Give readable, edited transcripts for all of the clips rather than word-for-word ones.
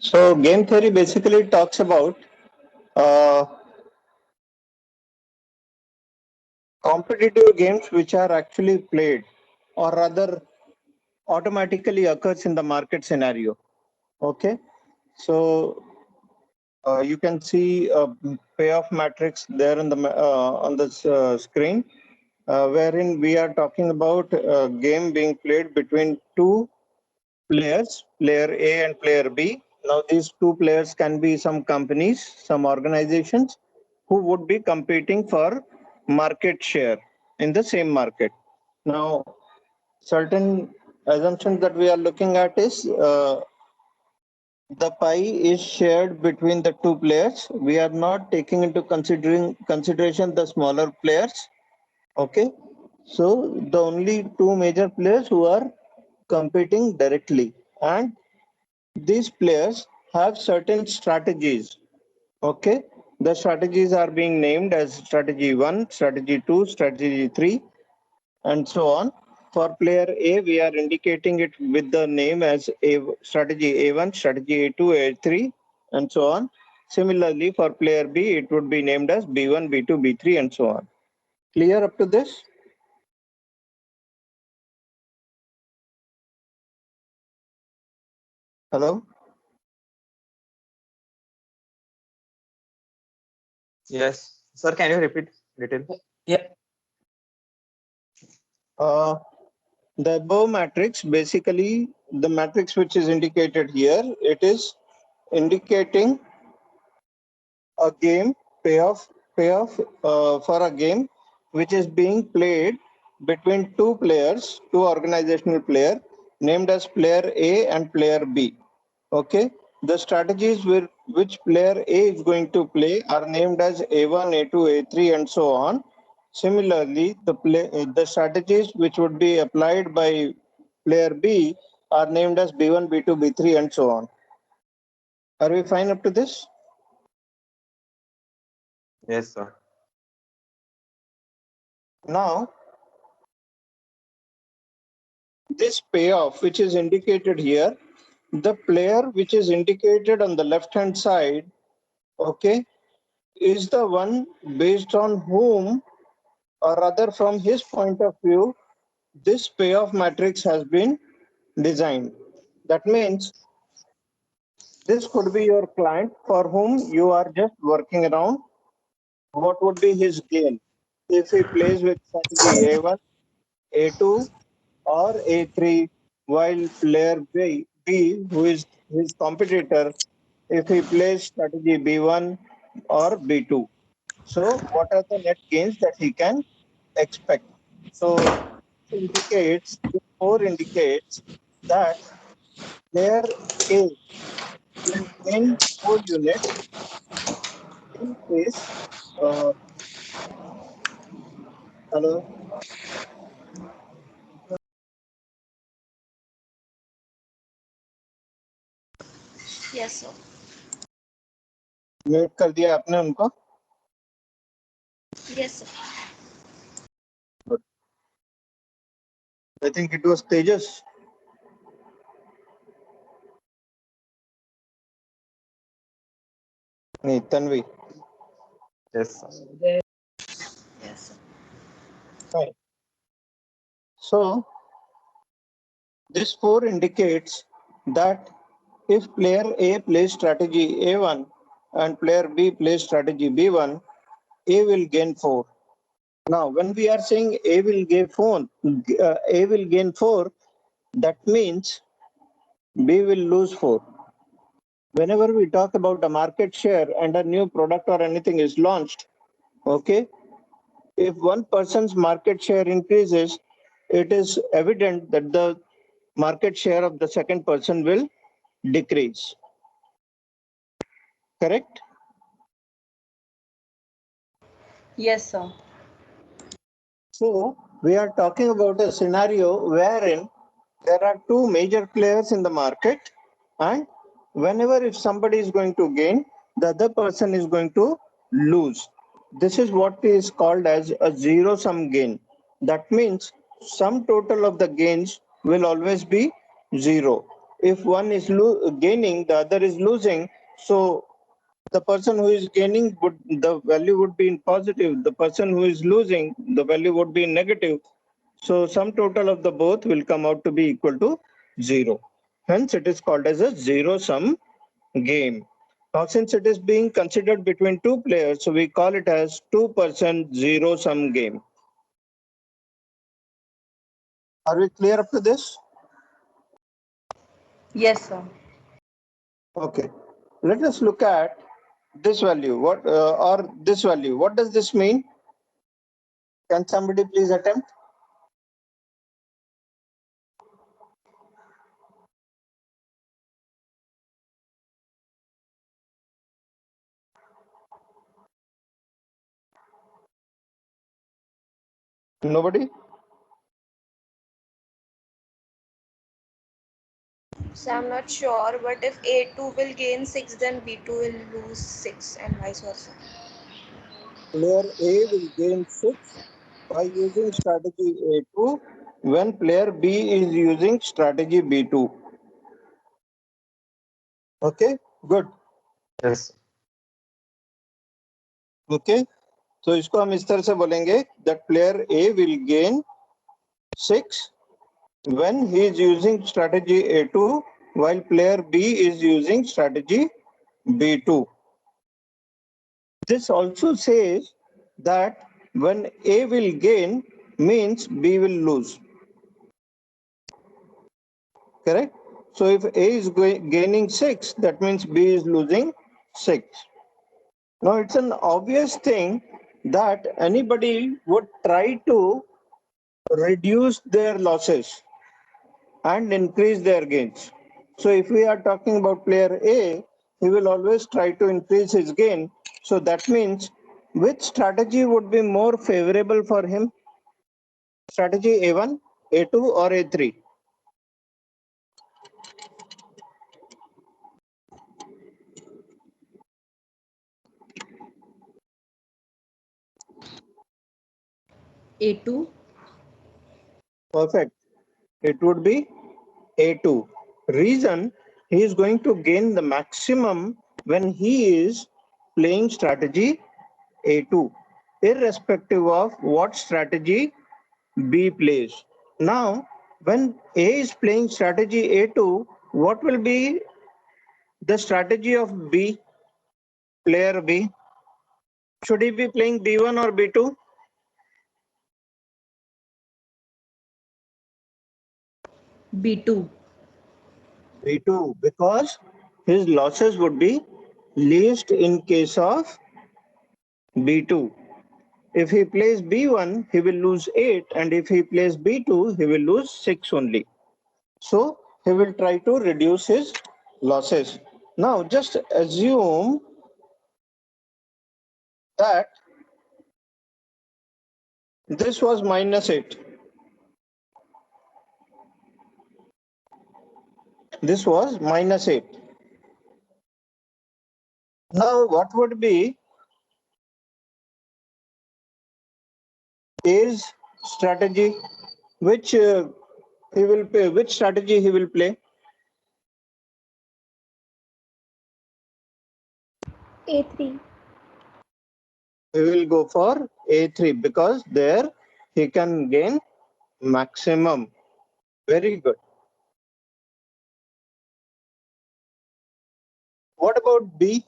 So game theory basically talks about uh, competitive games which are actually played or rather automatically occurs in the market scenario. Okay, so you can see a payoff matrix there in the on this screen, wherein we are talking about a game being played between two players, player A and player B. Now, these two players can be some companies, some organizations who would be competing for market share in the same market. Now, certain assumptions that we are looking at is the pie is shared between the two players. We are not taking into consideration the smaller players. Okay, so the only two major players who are competing directly, and these players have certain strategies. Okay, the strategies are being named as strategy 1, strategy 2, strategy 3, and so on. For player A, we are indicating it with the name as strategy A1, strategy A2, A3, and so on. Similarly, for player B, it would be named as B1, B2, B3, and so on. Clear up to this? Hello? Yes. Sir, can you repeat detail? Yeah. The above matrix, basically the matrix which is indicated here, it is indicating a game payoff for a game which is being played between two players, two organizational player named as player A and player B. Okay, the strategies with which player A is going to play are named as A1, A2, A3, and so on. Similarly, the strategies which would be applied by player B are named as B1, B2, B3, and so on. Are we fine up to this? Yes, sir. Now, this payoff which is indicated here, the player which is indicated on the left hand side, okay, is the one based on whom, or rather from his point of view, this payoff matrix has been designed. That means this could be your client for whom you are just working around. What would be his gain if he plays with strategy A1, A2, or A3, while player B, who is his competitor, if he plays strategy B1 or B2. So what are the net gains that he can expect? So this 4 indicates that player A will gain 4 units in case, uh, hello, Yes, sir. Mute कर दिया आपने उनको. Yes, sir. I think it was Tejas. नहीं, Tanvi. Yes, sir. Yes, sir. Fine. So this 4 indicates that if player A plays strategy A1 and player B plays strategy B1, A will gain 4. Now, when we are saying A will gain 4, that means B will lose 4. Whenever we talk about a market share and a new product or anything is launched, okay, if one person's market share increases, it is evident that the market share of the second person will decrease. Correct? Yes, sir. So we are talking about a scenario wherein there are two major players in the market, and whenever if somebody is going to gain, the other person is going to lose. This is what is called as a zero sum gain. That means sum total of the gains will always be zero. if one is gaining, the other is losing. So the person who is gaining the value would be in positive. The person who is losing, the value would be in negative. So sum total of the both will come out to be equal to 0. Hence it is called as a zero sum game. Now since it is being considered between two players, so we call it as 2% zero sum game. Are we clear up to this? Yes, sir. Okay. Let us look at this value. What or this value? What does this mean? Can somebody please attempt? Nobody? So I'm not sure, but if A2 will gain 6, then B2 will lose 6 and vice versa. Player A will gain 6 by using strategy A2 when player B is using strategy B2. Okay, good. Yes. Okay, तो इसको हम इस तरह से बोलेंगे that player A will gain 6 when he is using strategy A2 while player B is using strategy B2. This also says that when A will gain means B will lose. Correct? So if A is gaining 6, that means B is losing 6. Now it's an obvious thing that anybody would try to reduce their losses and increase their gains. So if we are talking about player A, he will always try to increase his gain. So that means which strategy would be more favorable for him? Strategy A1, A2 or A3? A2. Perfect. It would be A2. Reason, he is going to gain the maximum when he is playing strategy A2, irrespective of what strategy B plays. Now, when A is playing strategy A2, what will be the strategy of B, player B? Should he be playing B1 or B2? B2. B2, because his losses would be least in case of B2. If he plays B1, he will lose 8, and if he plays B2, he will lose 6 only. So he will try to reduce his losses. Now just assume that this was -8. This was -8. Now what would be A's strategy? Which he will play? Which strategy he will play? A3. He will go for A3 because there he can gain maximum. Very good. What about B?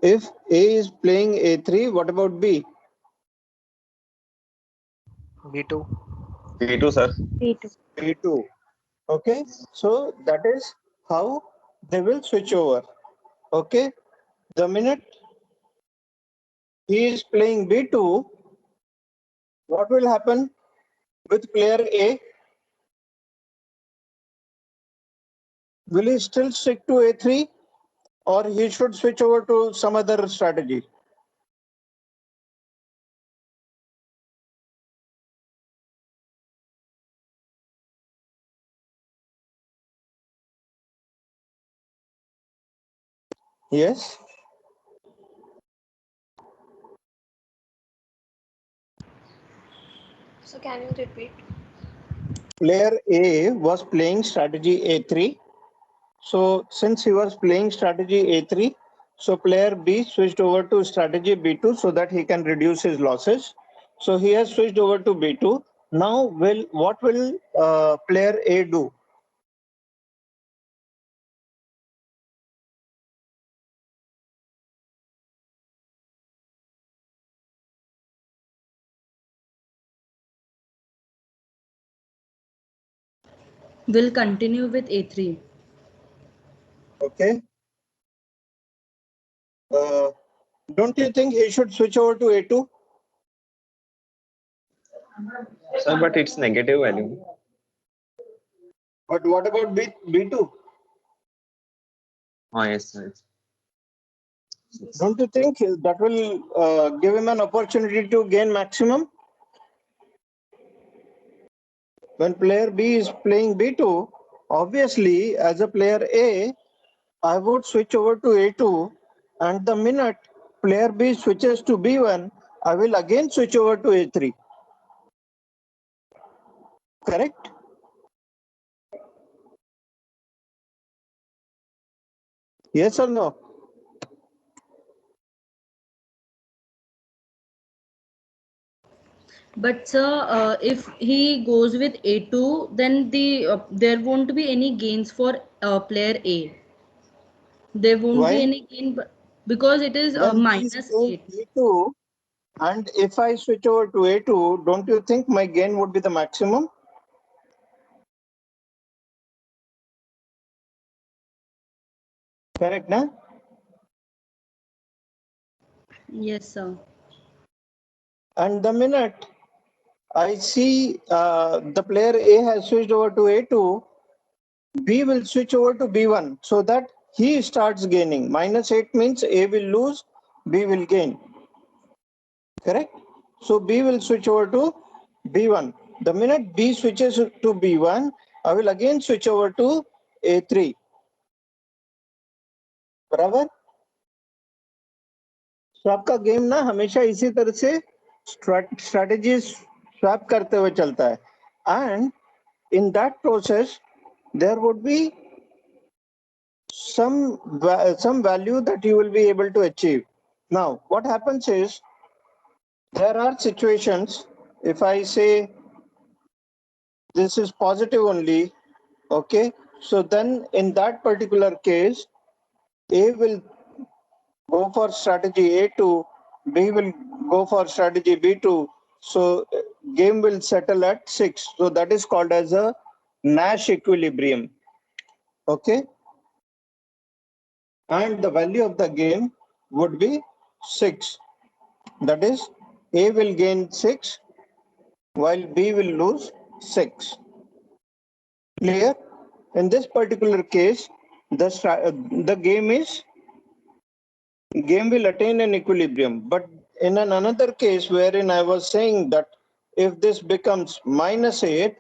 If A is playing A3, what about B? B2. B2, sir. B2. B2. Okay, so that is how they will switch over. Okay, the minute he is playing B2, what will happen with player A? Will he still stick to A3 or he should switch over to some other strategy? Yes. So can you repeat? Player A was playing strategy A3. So since he was playing strategy A3, so player B switched over to strategy B2 so that he can reduce his losses. So he has switched over to B2. Now what will player A do? Will continue with A3. Okay. Don't you think he should switch over to A2? Sir, but it's negative value. But what about B2? Oh, yes, sir. Don't you think that will give him an opportunity to gain maximum? When player B is playing B2, obviously as a player A, I would switch over to A2, and the minute player B switches to B1, I will again switch over to A3. Correct? Yes or no? But sir, if he goes with A2, then there won't be any gains for player A. There won't be Why? any gain because it is When he is minus playing 8. B2, and if I switch over to A2, don't you think my gain would be the maximum? Correct, na? Yes, sir. And the minute I see the player A has switched over to A2, B will switch over to B1 so that he starts gaining. -8 means A will lose, B will gain. Correct? So B will switch over to B1. The minute B switches to B1, I will again switch over to A3. बराबर? So आपका game ना हमेशा इसी तरह से strategies swap करते हुए चलता है. And in that process, there would be some value that you will be able to achieve. Now, what happens is there are situations, if I say this is positive only, okay, so then in that particular case, A will go for strategy A2, B will go for strategy B2. So game will settle at 6. So that is called as a Nash equilibrium. Okay. And the value of the game would be 6. That is, A will gain 6 while B will lose 6. Clear? In this particular case, the game will attain an equilibrium. But in another case wherein I was saying that if this becomes -8,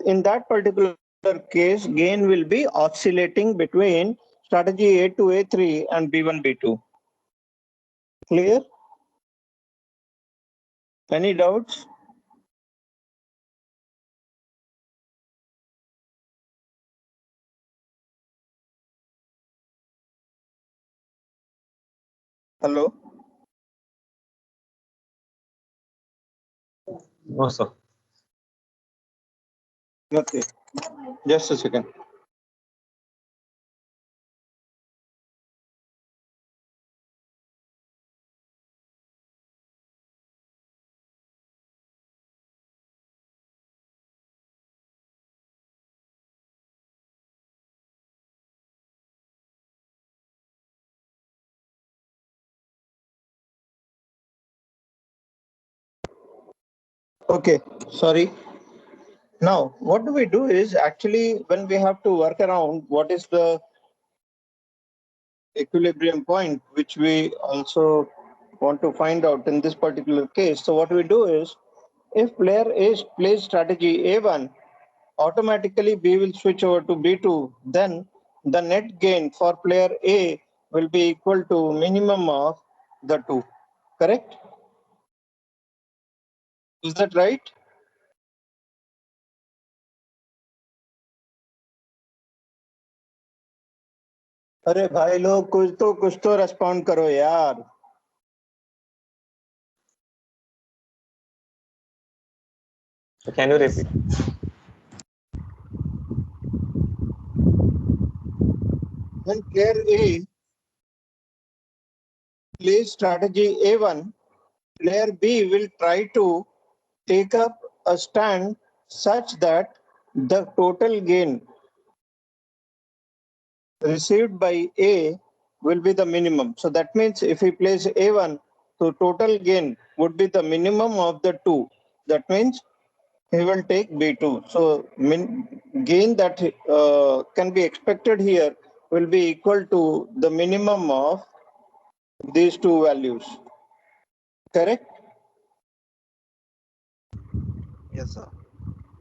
in that particular case, gain will be oscillating between strategy A2, A3 and B1, B2. Clear? Any doubts? Hello? No, sir. Okay, just a second. Okay, sorry. Now, what do we do is actually when we have to work around what is the equilibrium point, which we also want to find out in this particular case. So what we do is, if player A plays strategy A1, automatically B will switch over to B2. Then the net gain for player A will be equal to minimum of the two. Correct? Is that right? अरे भाई लोग कुछ तो respond करो यार. So can you repeat? When player A plays strategy A1, player B will try to take up a stand such that the total gain received by A will be the minimum. So that means if he plays A1, so total gain would be the minimum of the two. That means he will take B2. So gain that can be expected here will be equal to the minimum of these two values. Correct? Yes, sir.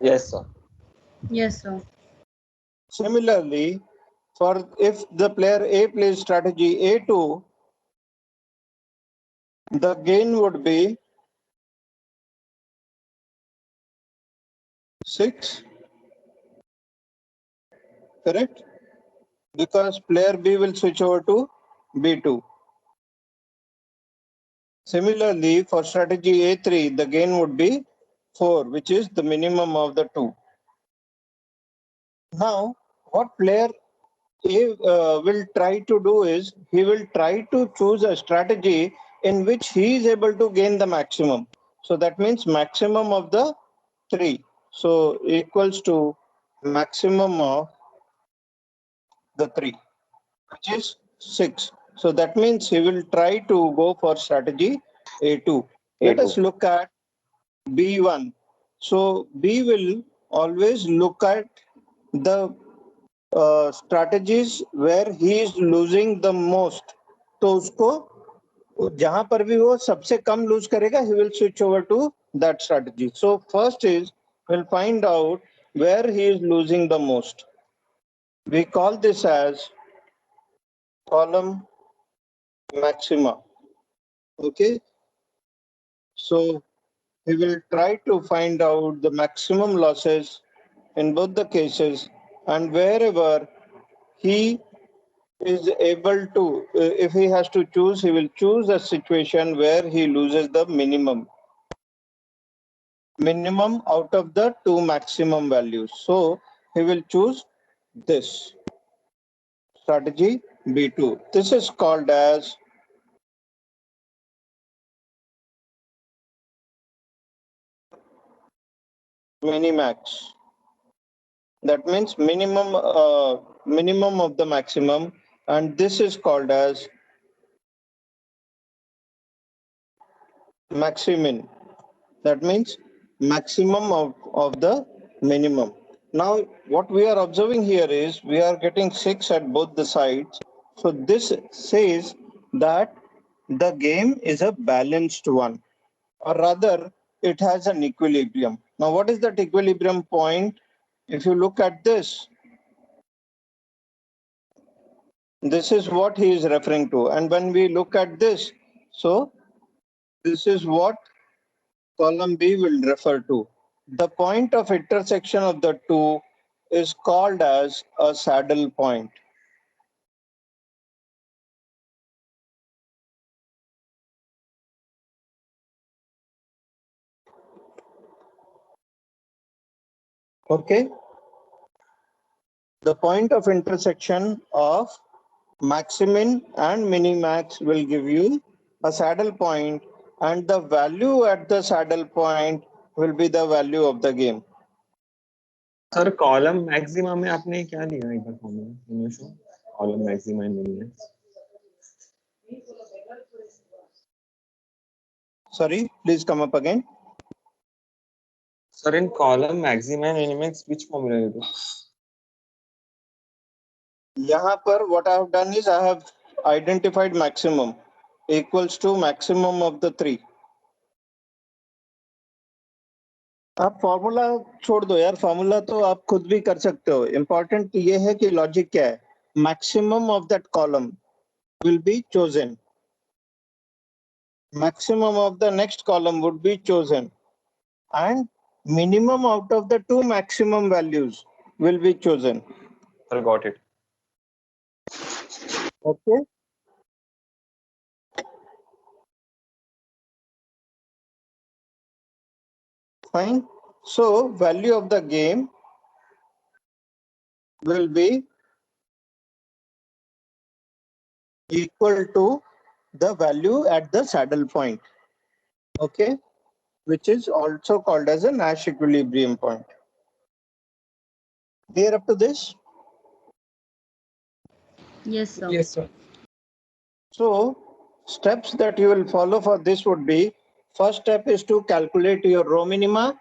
Yes, sir. Yes, sir. Similarly, for if the player A plays strategy A2, the gain would be 6, correct? Because player B will switch over to B2. Similarly, for strategy A3, the gain would be 4, which is the minimum of the two. Now, what player A will try to do is, he will try to choose a strategy in which he is able to gain the maximum. So that means maximum of the 3. So equals to maximum of the 3, which is 6. So that means he will try to go for strategy A2. Let us A2. look at B1. So B will always look at the strategies where he is losing the most. तो उसको जहां पर भी वो सबसे कम loose करेगा, he will switch over to that strategy. So first is we'll find out where he is losing the most. We call this as column maxima. Okay, so he will try to find out the maximum losses in both the cases, and wherever he is able to, if he has to choose, he will choose a situation where he loses the minimum out of the two maximum values. So he will choose this strategy B2. This is called as minimax. That means minimum of the maximum, and this is called as maximin. That means maximum of the minimum. Now what we are observing here is we are getting 6 at both the sides. So this says that the game is a balanced one, or rather it has an equilibrium. Now what is that equilibrium point? If you look at this is what he is referring to. And when we look at this, so this is what column B will refer to. The point of intersection of the two is called as a saddle point. Okay. The point of intersection of maximin and minimax will give you a saddle point, and the value at the saddle point will be the value of the game. Sir column maxima में आपने क्या लिया एक बार formula column maxima and minimum Sorry, please come up again. Sir in column maxima and minimum which formula you do यहाँ पर what I have done is I have identified maximum equals to maximum of the 3. आप formula छोड़ दो यार, formula तो आप खुद भी कर सकते हो. इंपॉर्टेंट ये है कि लॉजिक क्या है. Maximum of that column will be chosen, maximum of the next column would be chosen, and minimum out of the two maximum values will be chosen. Sir got it Okay. Fine. So value of the game will be equal to the value at the saddle point. Okay. Which is also called as a Nash equilibrium point. Clear up to this? Yes, sir. Yes, sir. So steps that you will follow for this would be, first step is to calculate your row minima,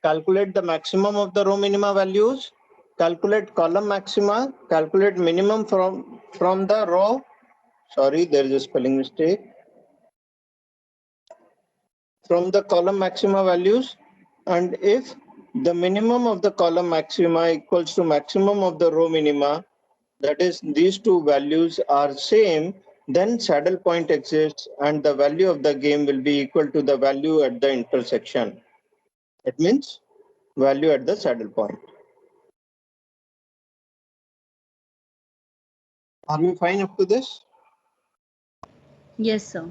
calculate the maximum of the row minima values, calculate column maxima, calculate minimum from the row. Sorry, there is a spelling mistake. From the column maxima values, and if the minimum of the column maxima equals to maximum of the row minima, that is these two values are same, then saddle point exists and the value of the game will be equal to the value at the intersection. It means value at the saddle point. Are we fine up to this? Yes, sir.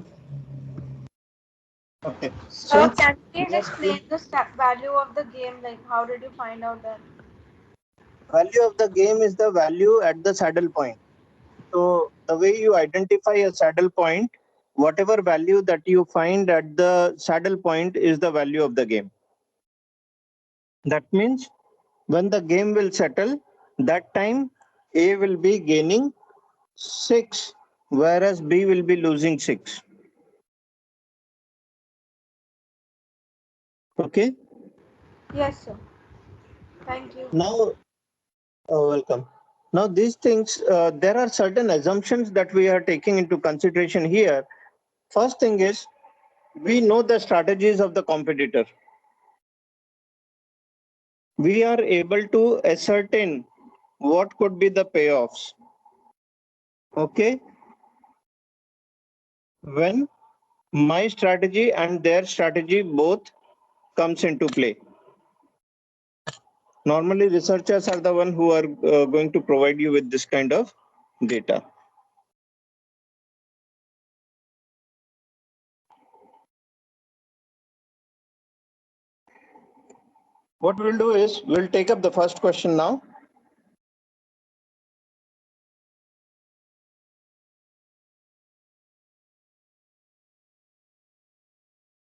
Okay. So Since can you please explain the value of the game? Like, how did you find out that? value of the game is the value at the saddle point. So the way you identify a saddle point, whatever value that you find at the saddle point is the value of the game. That means when the game will settle, that time A will be gaining 6, whereas B will be losing 6. Okay. Yes, sir. Thank you. Now, welcome. Now these things, there are certain assumptions that we are taking into consideration here. First thing is, we know the strategies of the competitor. We are able to ascertain what could be the payoffs. Okay. When my strategy and their strategy both comes into play. Normally researchers are the one who are going to provide you with this kind of data. What we'll do is we'll take up the first question now.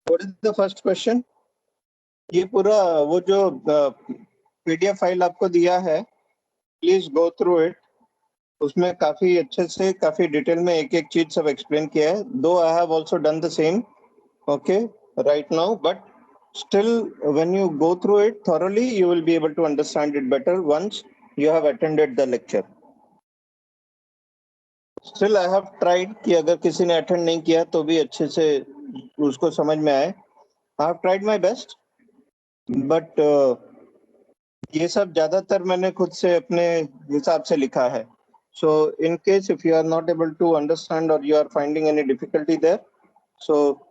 What is the first question? ये पूरा वो जो PDF file आपको दिया है, please go through it. उसमें काफी अच्छे से काफी डिटेल में एक एक चीज सब एक्सप्लेन किया है. दो I have also done the same, okay, right now, but still when you go through it thoroughly you will be able to understand it better once you have attended the lecture. Still I have tried कि अगर किसी ने attend नहीं किया तो भी अच्छे से उसको समझ में आए. I have tried my best, but ये सब ज्यादातर मैंने खुद से अपने हिसाब से लिखा है. So in case if you are not able to understand or you are finding any difficulty there, so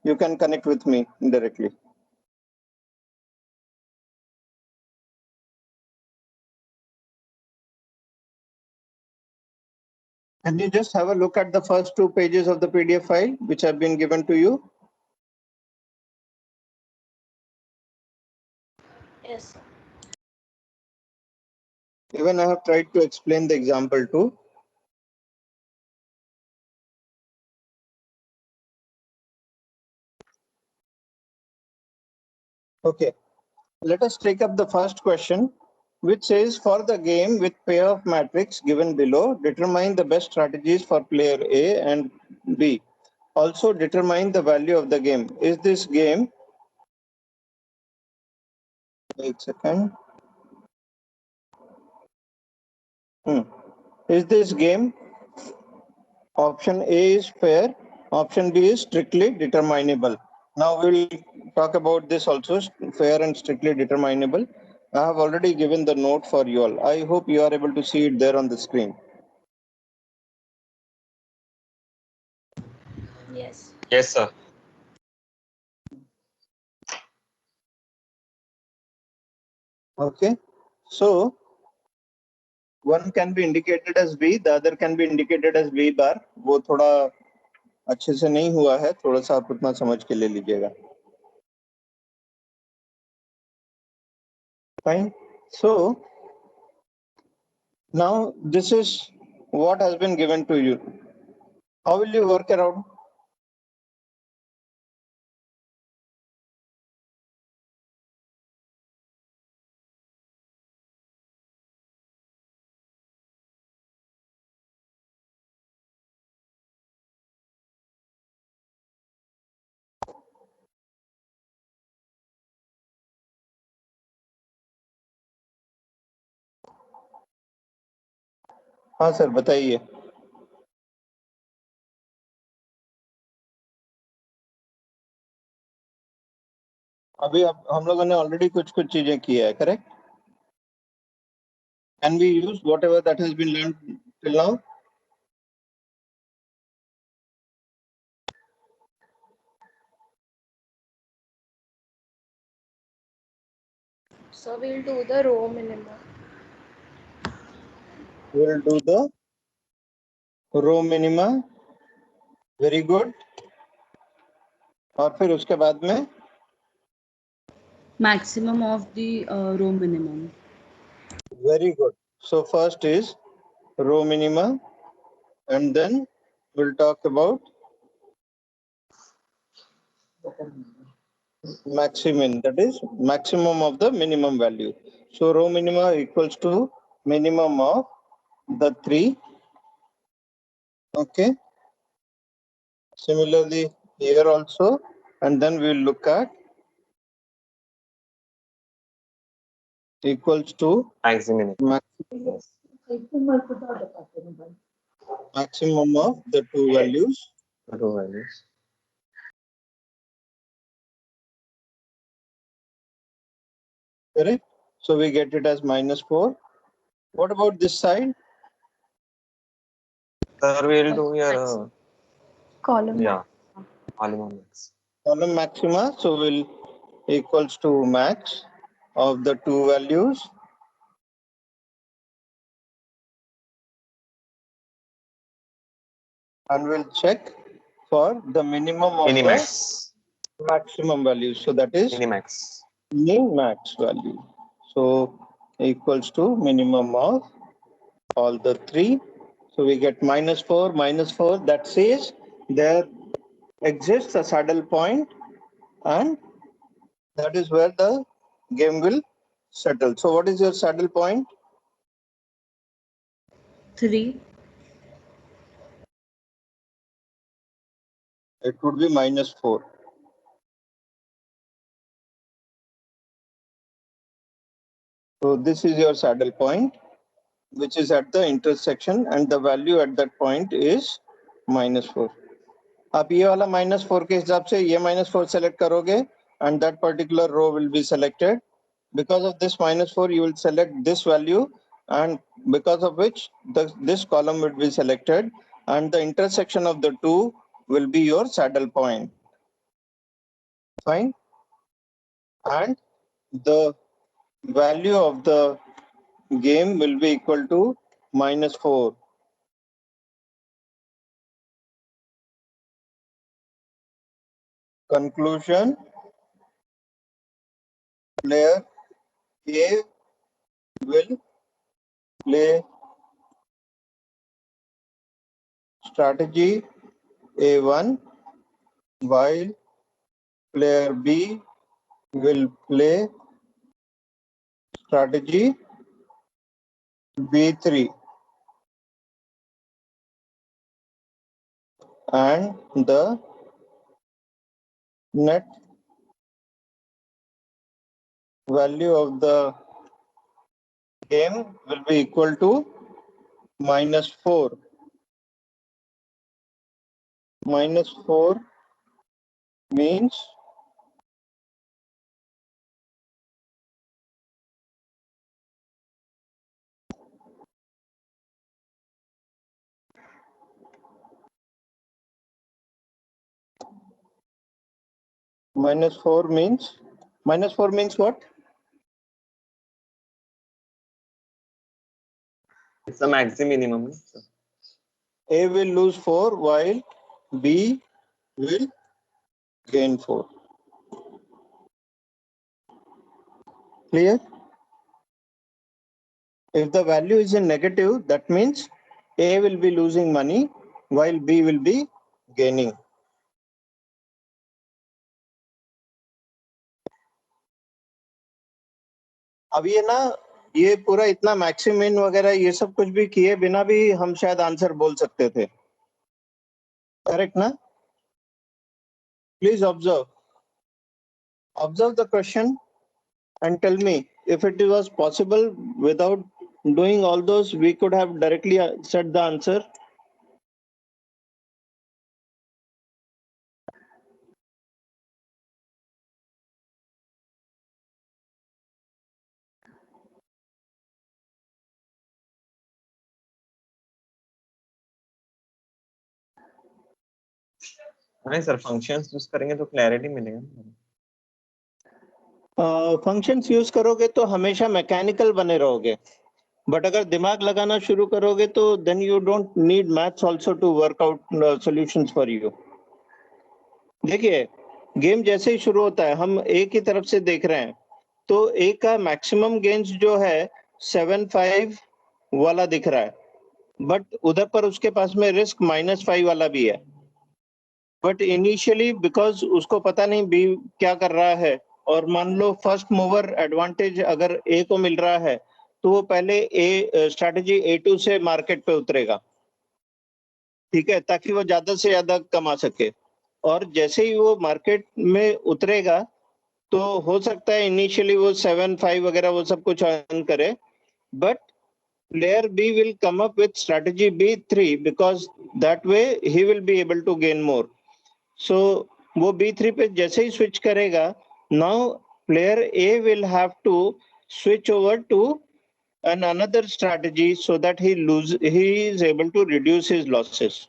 you can connect with me directly. Can you just have a look at the first 2 pages of the PDF file which have been given to you? Yes, sir. Even I have tried to explain the example too. Okay, let us take up the first question, which says, for the game with payoff matrix given below, determine the best strategies for player A and B. Also determine the value of the game. Is this game, wait a second. Is this game, option A is fair, option B is strictly determinable. Now we'll talk about this also, fair and strictly determinable. I have already given the note for you all. I hope you are able to see it there on the screen. Yes. Yes, sir. Okay, so One can be indicated as B, the other can be indicated as B bar. वो थोड़ा अच्छे से नहीं हुआ है, थोड़ा सा आप उतना समझ के ले लीजिएगा. Fine. So now this is what has been given to you. How will you work around? हाँ सर बताइए. अभी हम लोगों ने ऑलरेडी कुछ चीजें की है, correct? Can we use whatever that has been learned till now? So we'll do the row minima. We'll do the row minima. Very good. और फिर उसके बाद में Maximum of the row minimum. very good. So first is row minima, and then we'll talk about maximum, that is maximum of the minimum value. So row minima equals to minimum of the 3. Okay. Similarly here also, and then we'll look at equals to maximum. maximum of the two values. Row values. Correct. So we get it as -4. What about this side? Sir, we'll do your Column. yeah, column max. Column maxima. So we'll equals to max of the two values. And we'll check for the minimum of Minimax. the maximum value. So that is Minimax. min-max value. So equals to minimum of all the three. So we get -4, -4. That says there exists a saddle point, and that is where the game will settle. So what is your saddle point? 3. It would be -4. So this is your saddle point, which is at the intersection, and the value at that point is -4. आप ये वाला -4 के हिसाब से ये -4 select करोगे, and that particular row will be selected. Because of this -4, you will select this value, and because of which this column will be selected, and the intersection of the two will be your saddle point. Fine. And the value of the game will be equal to -4. Conclusion: player A will play strategy A1, while player B will play strategy B3, and the net value of the game will be equal to -4. -4 means -4 means what? It's the maximum minimum. Sir. A will lose 4 while B will gain 4. Clear? If the value is in negative, that means A will be losing money while B will be gaining. अब ये ना ये पूरा इतना maximin वगैरह ये सब कुछ भी किए बिना भी हम शायद आंसर बोल सकते थे. करेक्ट ना? Please observe the question and tell me if it was possible without doing all those, we could have directly said the answer. नहीं सर, फंक्शंस यूज करेंगे तो क्लैरिटी मिलेगा. फंक्शंस यूज करोगे तो हमेशा मैकेनिकल बने रहोगे, बट अगर दिमाग लगाना शुरू करोगे तो then you don't need maths also to work out solutions for you. देखिए गेम जैसे ही शुरू होता है हम ए की तरफ से देख रहे हैं तो ए का मैक्सिमम गेन्स जो है 7-5 वाला दिख रहा है, बट उधर पर उसके पास में रिस्क -5 वाला भी है. बट इनिशियली बिकॉज उसको पता नहीं बी क्या कर रहा है और मान लो फर्स्ट मूवर एडवांटेज अगर ए को मिल रहा है तो वो पहले ए स्ट्रैटेजी A2 से मार्केट पे उतरेगा, ठीक है, ताकि वो ज्यादा से ज्यादा कमा सके. और जैसे ही वो मार्केट में उतरेगा तो हो सकता है इनिशियली वो 7-5 वगैरह वो सब कुछ अर्न करे, but player B will come up with strategy B3 because that way he will be able to gain more. So वो B3 पे जैसे ही switch करेगा, now player A will have to switch over to another strategy so that he is able to reduce his losses.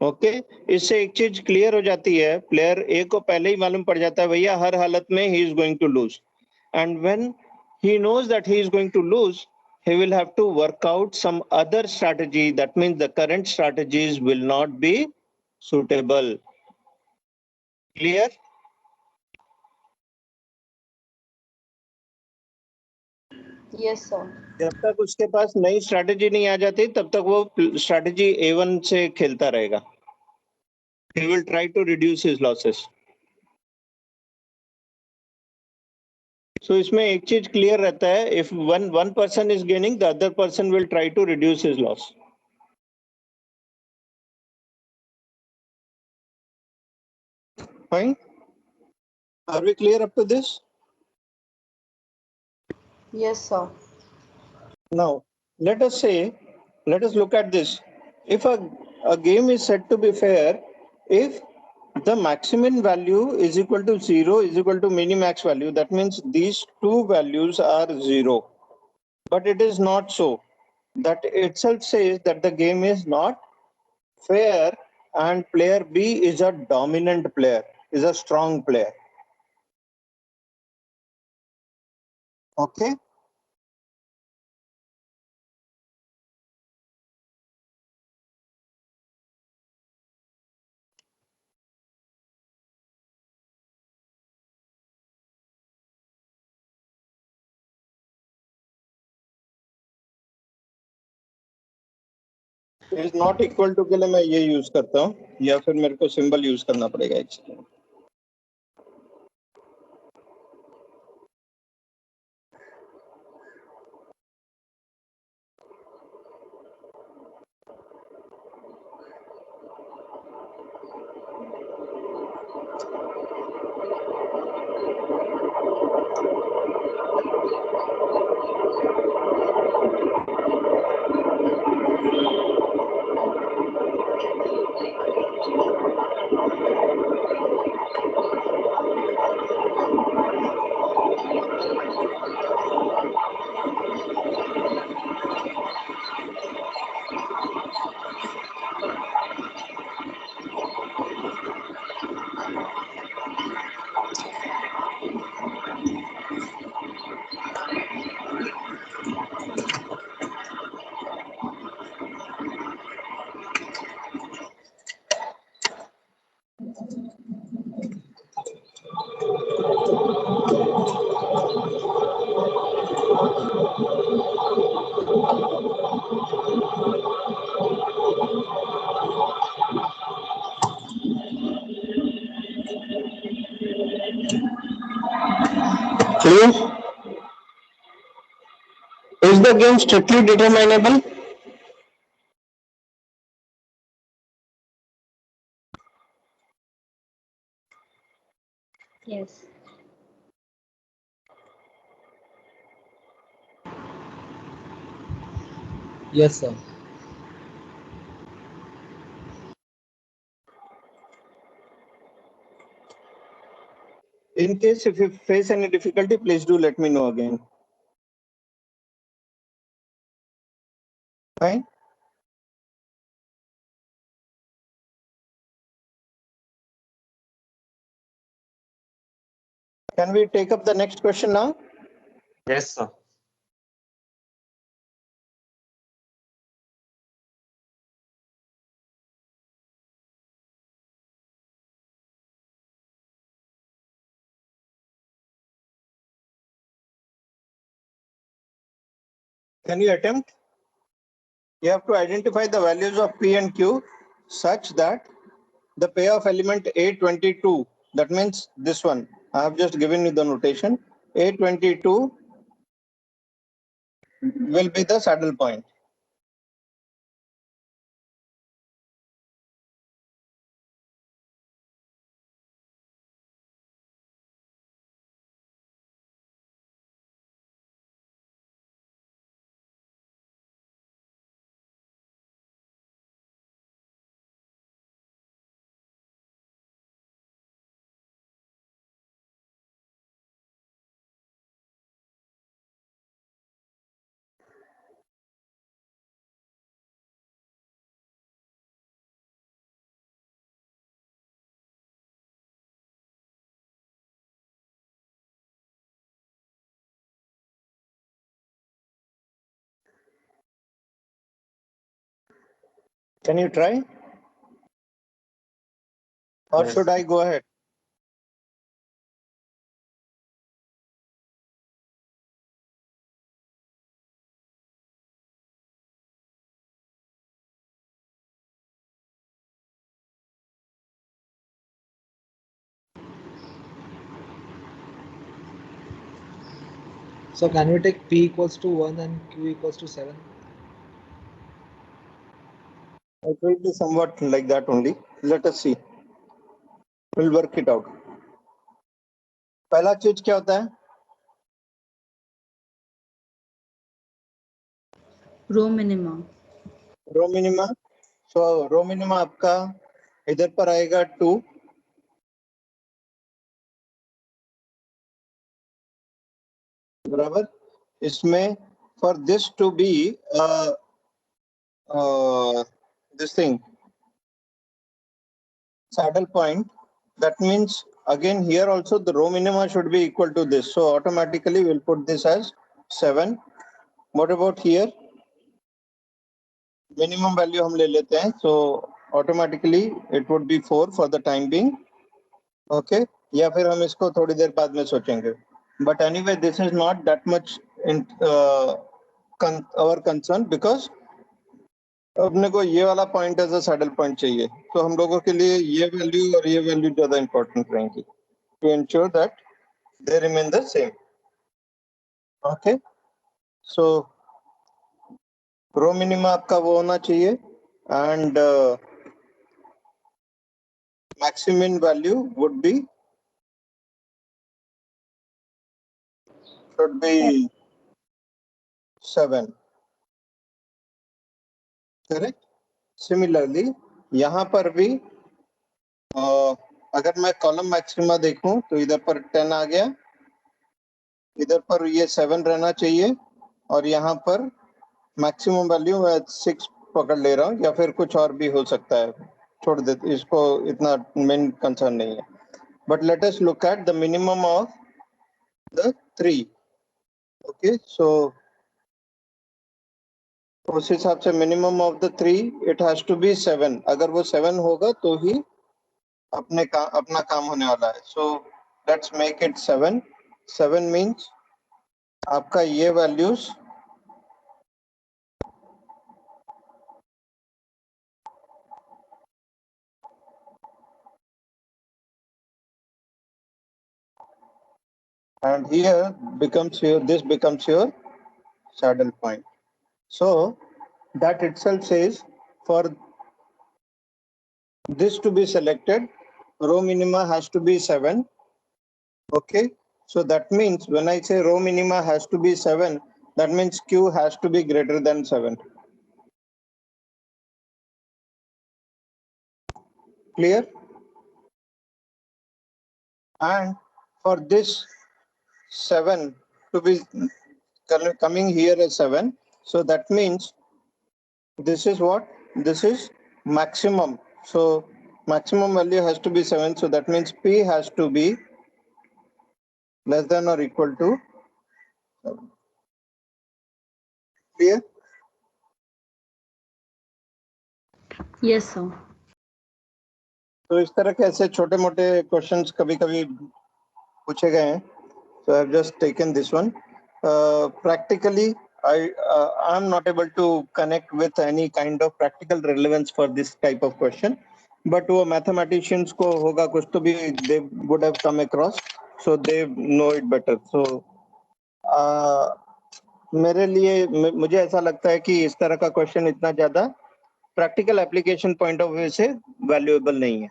Okay इससे एक चीज clear हो जाती है, प्लेयर ए को पहले ही मालूम पड़ जाता है भैया हर हालत में he is going to lose, and when he knows that he is going to lose, he will have to work out some other strategy. That means the current strategies will not be suitable. Clear? Yes, sir. जब तक उसके पास नई strategy नहीं आ जाती तब तक वो strategy A1 से खेलता रहेगा. He will try to reduce his losses. So इसमें एक चीज क्लियर रहता है, if one person is gaining, the other person will try to reduce his loss. Fine? Are we clear up to this? Yes, sir. Now, let us look at this. If a game is said to be fair, if the maximum value is equal to 0 is equal to minimax value, that means these two values are 0. But it is not so. That itself says that the game is not fair and player B is a dominant player, is a strong player. Okay? Is not equal to के लिए मैं ये use करता हूँ या फिर मेरे को सिंबल यूज करना पड़ेगा एक second. Clear? Is the game strictly determinable? Yes. Yes, sir. In case if you face any difficulty, please do let me know again. Fine. Can we take up the next question now? Yes, sir. Can you attempt? You have to identify the values of P and Q such that the payoff element A22, that means this one, I have just given you the notation, A22 will be the saddle point. Can you try? Or Yes. should I go ahead? So can we take P equals to 1 and Q equals to 7? It will be somewhat like that only. Let us see. We'll work it out. पहला चीज क्या होता है? Rho minima. Rho minima. So रो minima आपका इधर पर आएगा 2. बराबर. इसमें for this to be this thing saddle point, that means again here also the rho minima should be equal to this, so automatically we'll put this as 7. What about here? Minimum value हम ले लेते हैं, so automatically it would be 4 for the time being. Okay, या फिर हम इसको थोड़ी देर बाद में सोचेंगे. But anyway, this is not that much in our concern because अपने को ये वाला point as a saddle point चाहिए, तो हम लोगों के लिए ये वैल्यू और ये वैल्यू ज्यादा इंपॉर्टेंट रहेंगी to ensure that they remain the same. Okay, so row minima आपका वो होना चाहिए and maximum value would be should be 7. Correct. Similarly यहाँ पर भी अगर मैं कॉलम मैक्सिमा देखूं तो इधर पर 10 आ गया, इधर पर ये 7 रहना चाहिए और यहाँ पर मैक्सिमम वैल्यू मैं 6 पकड़ ले रहा हूँ, या फिर कुछ और भी हो सकता है, छोड़ दे, इसको इतना मेन कंसर्न नहीं है. But let us look at the minimum of the 3. Okay, so उस हिसाब से minimum of the 3 it has to be 7. अगर वो 7 होगा तो ही अपना काम होने वाला है. So let's make it 7. 7 means आपका ये values and here becomes your, this becomes your saddle point. So that itself says for this to be selected, row minima has to be 7. Okay, so that means when I say row minima has to be 7, that means Q has to be greater than 7. Clear? And for this 7 to be coming here as 7, so that means this is what? This is maximum. So maximum value has to be 7. So that means P has to be less than or equal to 7. Clear? Yes, sir. तो इस तरह के ऐसे छोटे मोटे questions कभी कभी पूछे गए हैं. So I've just taken this one. Practically, I'm not able to connect with any kind of practical relevance for this type of question. But वो mathematicians को होगा कुछ तो भी they would have come across, so they know it better. So मेरे लिए मुझे ऐसा लगता है कि इस तरह का क्वेश्चन इतना ज्यादा practical application point of view से वैल्यूएबल नहीं है.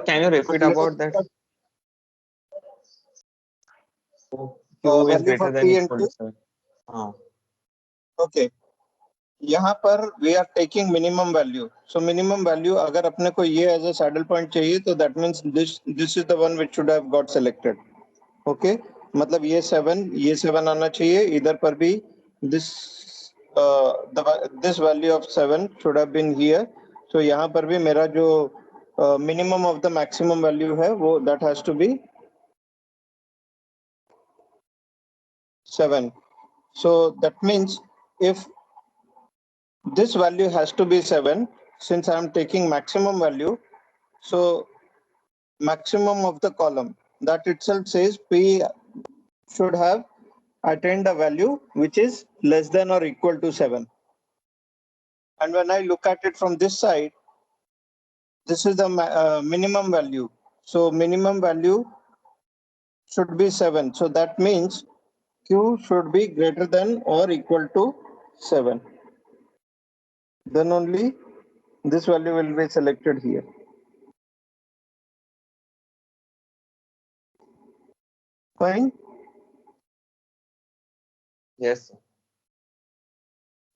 Can you repeat about that? Q is value greater for than P equal and to 7. हाँ. Okay. यहाँ पर we are taking minimum value. So minimum value अगर अपने को ये एज अ सैडल पॉइंट चाहिए तो that means this is the one which should have got selected. Okay, मतलब ये 7 आना चाहिए. इधर पर भी this this value of 7 should have been here. So यहाँ पर भी मेरा जो minimum of the maximum value है वो that has to be 7. So that means if this value has to be 7, since I am taking maximum value, so maximum of the column, that itself says P should have attained a value which is less than or equal to 7. And when I look at it from this side, this is the minimum value. So minimum value should be 7. So that means Q should be greater than or equal to 7. Then only this value will be selected here. Fine. Yes.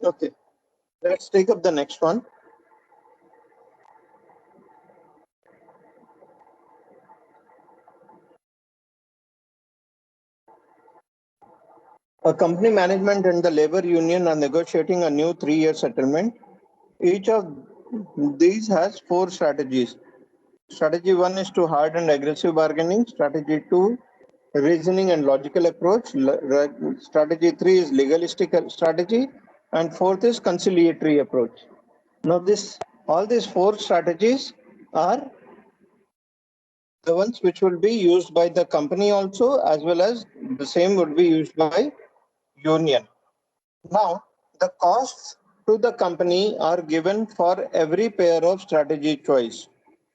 Okay. Let's take up the next one. A company management and the labor union are negotiating a new 3-year settlement. Each of these has 4 strategies. Strategy 1 is to hard and aggressive bargaining. Strategy 2, reasoning and logical approach. Strategy 3 is legalistic strategy. And 4th is conciliatory approach. Now all these 4 strategies are the ones which will be used by the company also, as well as the same would be used by union. Now, the costs to the company are given for every pair of strategy choice.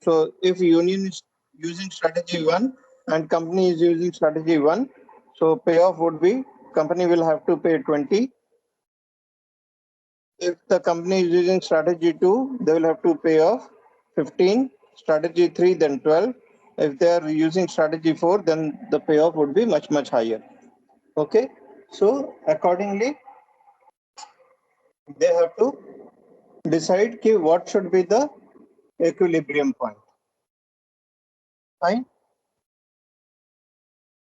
So if union is using strategy 1 and company is using strategy 1, so payoff would be company will have to pay 20. If the company is using strategy 2, they will have to pay off 15, strategy 3 then 12. If they are using strategy 4, then the payoff would be much higher. Okay, so accordingly they have to decide what should be the equilibrium point. Fine.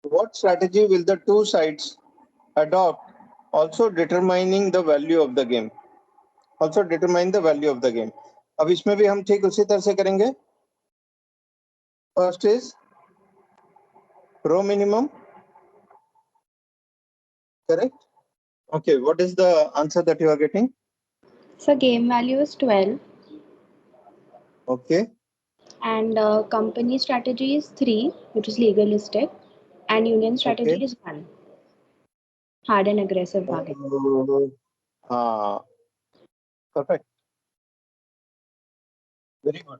What strategy will the two sides adopt, also determining the value of the game. Also determine the value of the game. अब इसमें भी हम ठीक उसी तरह से करेंगे. First is row minimum. Correct? Okay, what is the answer that you are getting? So game value is 12 Okay, and company strategy is 3, which is legalistic, and union strategy okay. is 1, hard and aggressive bargaining. Perfect. Very good.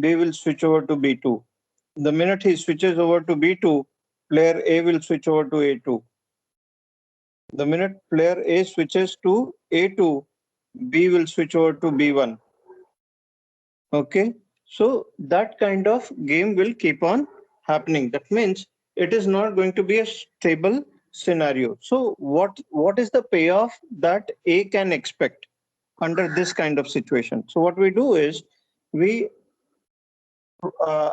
B will switch over to B2. The minute he switches over to B2, player A will switch over to A2. The minute player A switches to A2, B will switch over to B1. Okay, so that kind of game will keep on happening. That means it is not going to be a stable scenario. So what is the payoff that A can expect under this kind of situation? So what we do is we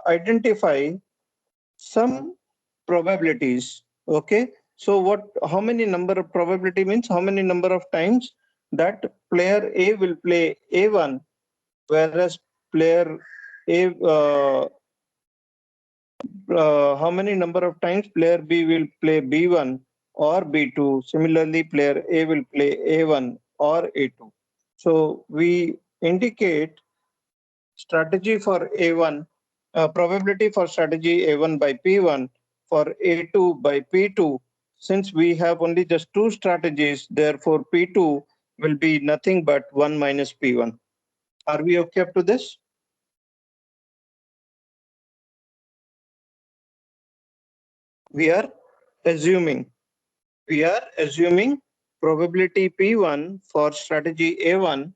identify some probabilities. Okay, so how many number of probability means how many number of times that player A will play A1, whereas player A how many number of times player B will play B1 or B2. Similarly, player A will play A1 or A2. So we indicate strategy for A1, probability for strategy A1 by P1, for A2 by P2. Since we have only just two strategies, therefore P2 will be nothing but 1 minus P1. Are we okay up to this? We are assuming probability P1 for strategy A1,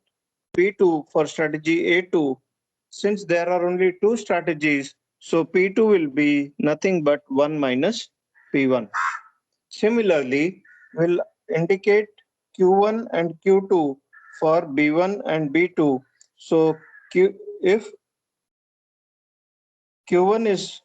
P2 for strategy A2. Since there are only two strategies, so P2 will be nothing but 1 minus P1. Similarly, we'll indicate Q1 and Q2 for B1 and B2. So if Q1 is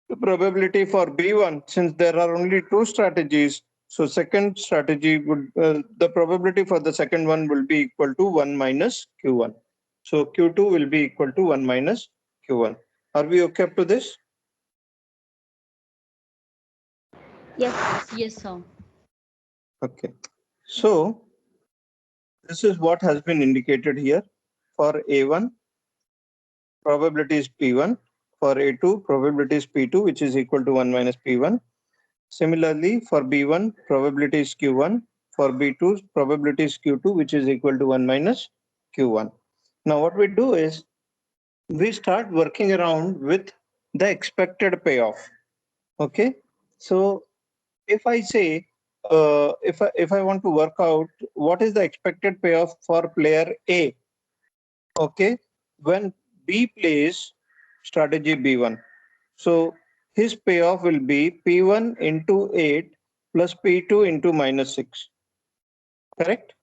the probability for B1, since there are only two strategies, so second strategy would, the probability for the second one will be equal to 1 minus Q1. So Q2 will be equal to 1 minus Q1. Are we okay up to this? Yes. Yes, sir. Okay. So this is what has been indicated here. For A1, probability is P1. For A2, probability is P2, which is equal to 1 minus P1. Similarly, for B1, probability is Q1. For B2, probability is Q2, which is equal to 1 minus Q1. Now, what we do is we start working around with the expected payoff. Okay. So if I say, if I want to work out what is the expected payoff for player A, okay, when B plays strategy B1. So his payoff will be P1 into 8 plus P2 into minus 6. Correct?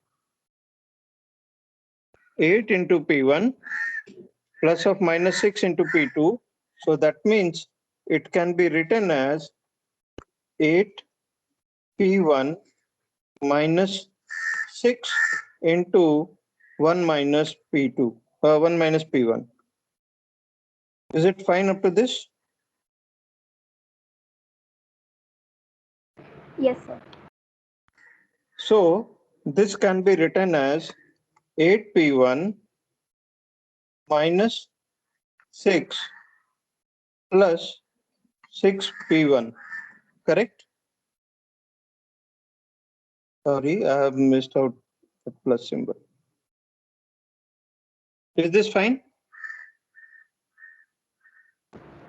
8 into P1 plus of minus 6 into P2. So that means it can be written as 8 P1 minus 6 into 1 minus P2, 1 minus P1. Is it fine up to this? Yes, sir. So this can be written as 8P1 minus 6 plus 6P1, correct? Sorry, I have missed out the plus symbol. Is this fine?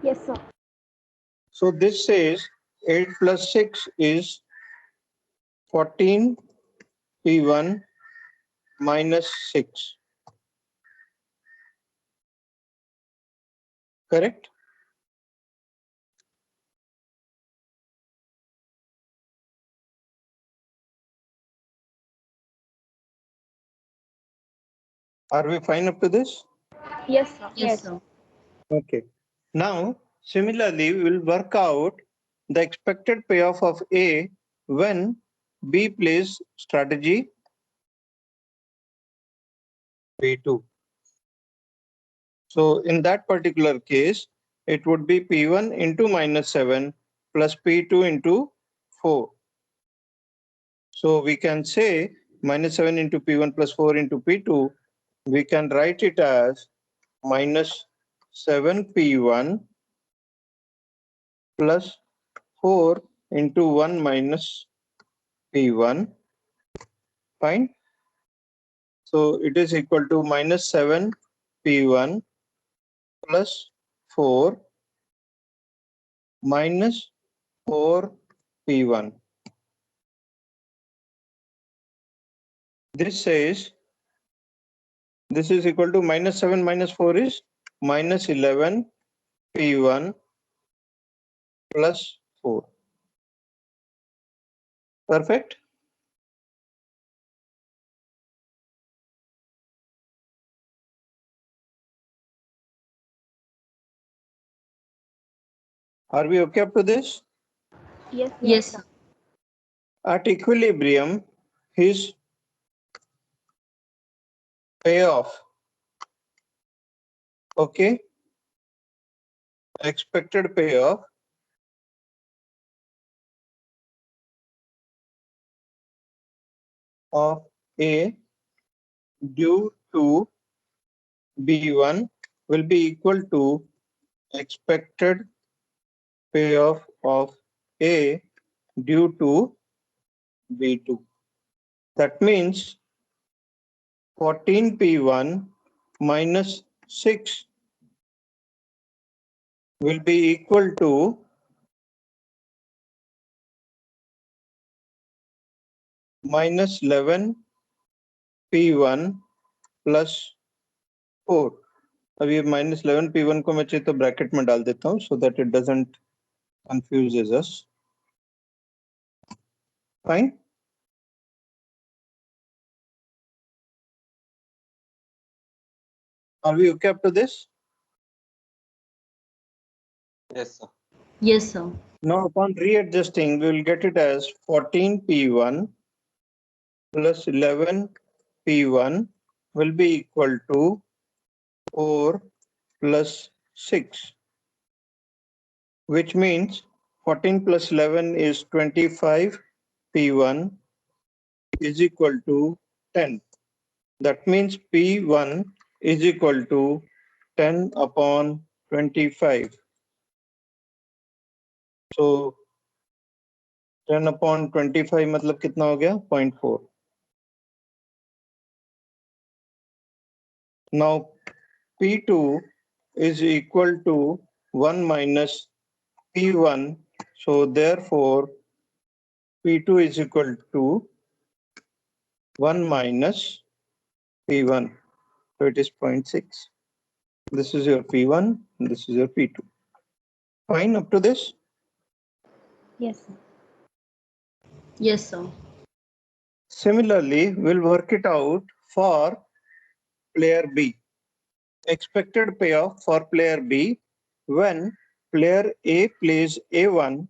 Yes, sir. So this says 8 plus 6 is 14P1 minus 6. Correct? Are we fine up to this? Yes, sir. Yes, sir. Okay. Now, similarly, we will work out the expected payoff of A when B plays strategy B2. So in that particular case, it would be P1 into minus 7 plus P2 into 4. So we can say minus 7 into P1 plus 4 into P2. We can write it as minus 7P1 plus 4 into 1 minus P1. Fine. So it is equal to minus 7P1 plus 4 minus 4 P1. This says this is equal to minus 7 minus 4 is minus 11 P1 plus 4. Perfect. Are we okay up to this? Yes. At equilibrium, his payoff, okay, expected payoff of A due to B1 will be equal to expected payoff of A due to B2. That means 14P1 minus 6 will be equal to minus 11 P1 plus 4. अब ये minus 11 P1 को मैं चाहिए तो bracket में डाल देता हूँ so that it doesn't confuses us. Fine. Are we okay up to this? Yes, sir. Yes, sir. Now upon readjusting, we will get it as 14P1 plus 11P1 will be equal to 4 plus 6, which means 14 plus 11 is 25. P1 is equal to 10. That means P1 is equal to 10 upon 25. So 10 upon 25 मतलब कितना हो गया 0.4. Now P2 is equal to 1 minus P1. So therefore P2 is equal to 1 minus P1. So it is 0.6. This is your P1 and this is your P2. Fine up to this? Yes, sir. Yes, sir. Similarly, we'll work it out for player B. Expected payoff for player B when player A plays A1.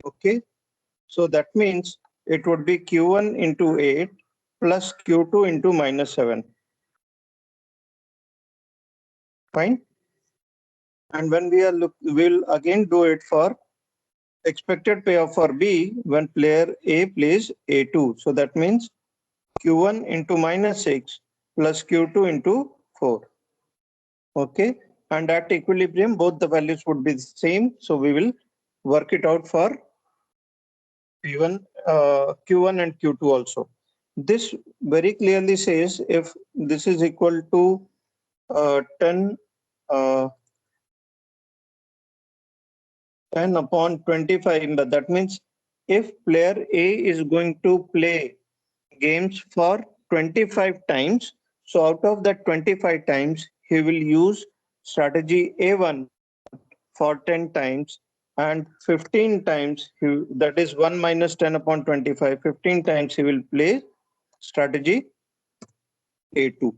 Okay, so that means it would be Q1 into 8 plus Q2 into minus 7. Fine. And when we are we'll again do it for expected payoff for B when player A plays A2. So that means Q1 into minus 6 plus Q2 into 4. Okay. And at equilibrium, both the values would be the same. So we will work it out for P1, Q1 and Q2 also. This very clearly says if this is equal to 10 upon 25, but that means if player A is going to play games for 25 times, so out of that 25 times, he will use strategy A1 for 10 times and 15 times, that is 1 minus 10 upon 25, 15 times he will play strategy A2.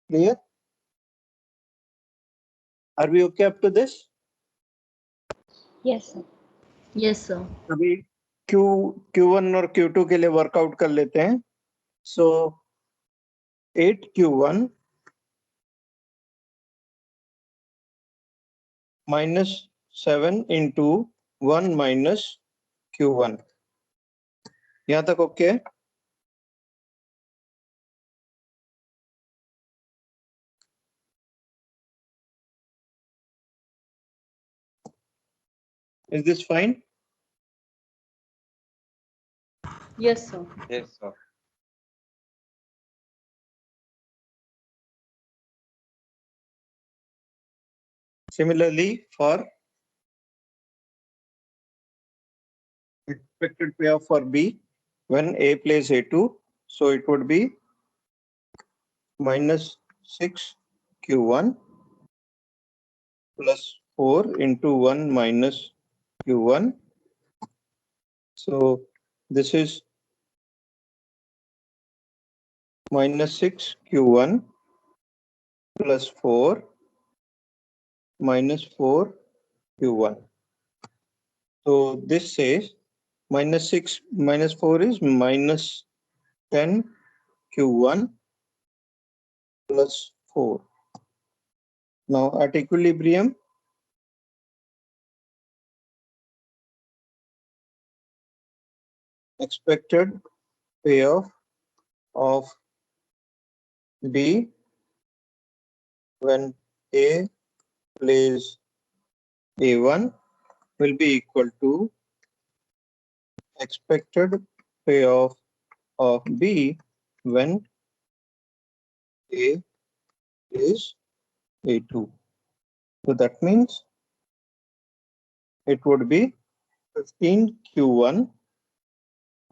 Clear? Are we okay up to this? Yes, sir. Yes, sir. अभी Q1 और Q2 के लिए workout कर लेते हैं. So 8Q1 minus 7 into 1 minus Q1. यहाँ तक okay है? Is this fine? Yes, sir. Yes, sir. Similarly, for expected payoff for B when A plays A2, so it would be minus 6 Q1 plus 4 into 1 minus Q1. So this is minus 6 Q1 plus 4 minus 4 Q1. So this says minus 6 minus 4 is minus 10 Q1 plus 4. Now at equilibrium, expected payoff of B when A plays A1 will be equal to expected payoff of B when A is A2. So that means it would be 15 Q1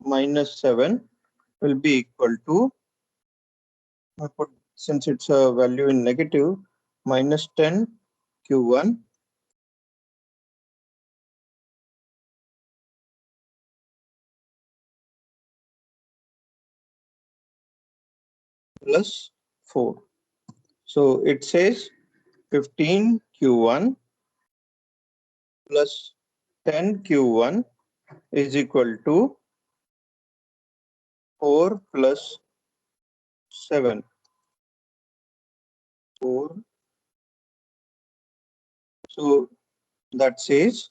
minus 7 will be equal to, since it's a value in negative, minus 10 Q1 plus 4. So it says 15 Q1 plus 10 Q1 is equal to 4 plus 7. 4. So that says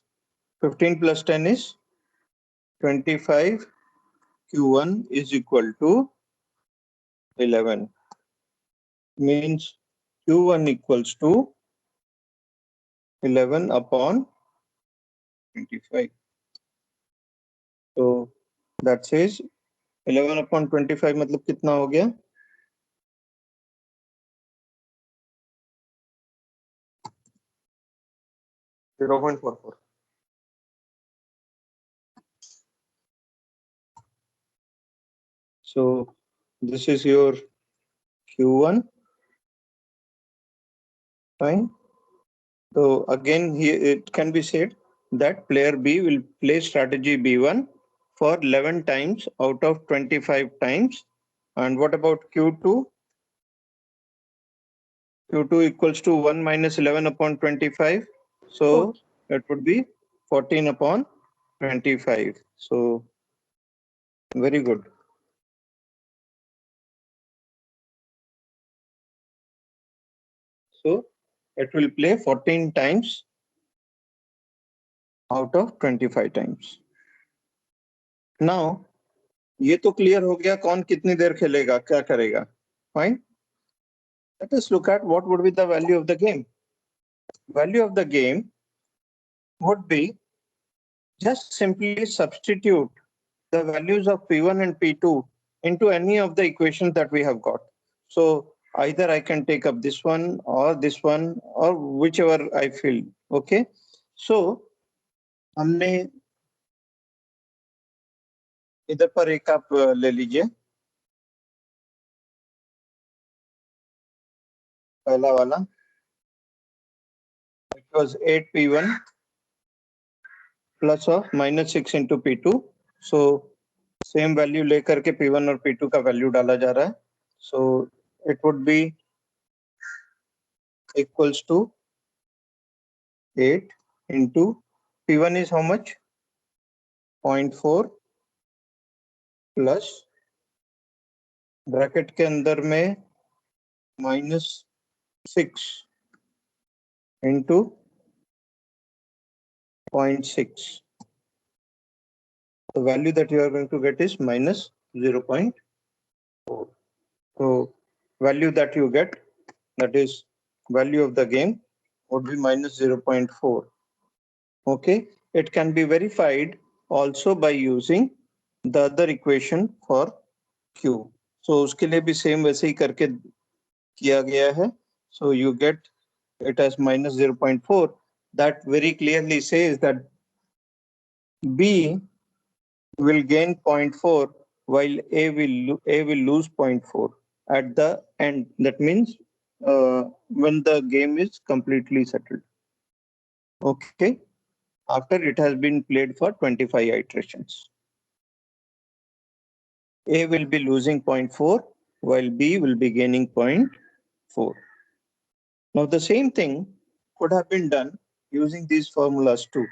15 plus 10 is 25. Q1 is equal to 11. Means Q1 equals to 11 upon 25. So that says 11 upon 25 मतलब कितना हो गया? .44. So this is your Q1. Fine. So again here it can be said that player B will play strategy B1 for 11 times out of 25 times. And what about Q2? Q2 equals to 1 minus 11 upon 25. So it would be 14 upon 25. So very good. So it will play 14 times out of 25 times. Now ये तो clear हो गया कौन कितनी देर खेलेगा क्या करेगा. Fine. Let us look at what would be the value of the game. Value of the game would be just simply substitute the values of P1 and P2 into any of the equations that we have got. So either I can take up this one or whichever I feel. Okay. So हमने इधर पर एक आप ले लीजिए पहला वाला. It was 8P1 plus of minus 6 into P2. So same value लेकर के P1 और P2 का value डाला जा रहा है. So it would be equals to 8 into P1 is how much? 0.4 plus bracket के अंदर में -6 into 0.6. The value that you are going to get is minus 0.4. So value that you get, that is value of the game, would be minus 0.4. Okay, it can be verified also by using the other equation for Q. So उसके लिए भी same वैसे ही करके किया गया है. So you get it has minus 0.4. That very clearly says that B will gain 0.4 while A will lose 0.4 at the end. That means when the game is completely settled. Okay, after it has been played for 25 iterations. A will be losing 0.4 while B will be gaining 0.4. Now the same thing could have been done using these formulas too.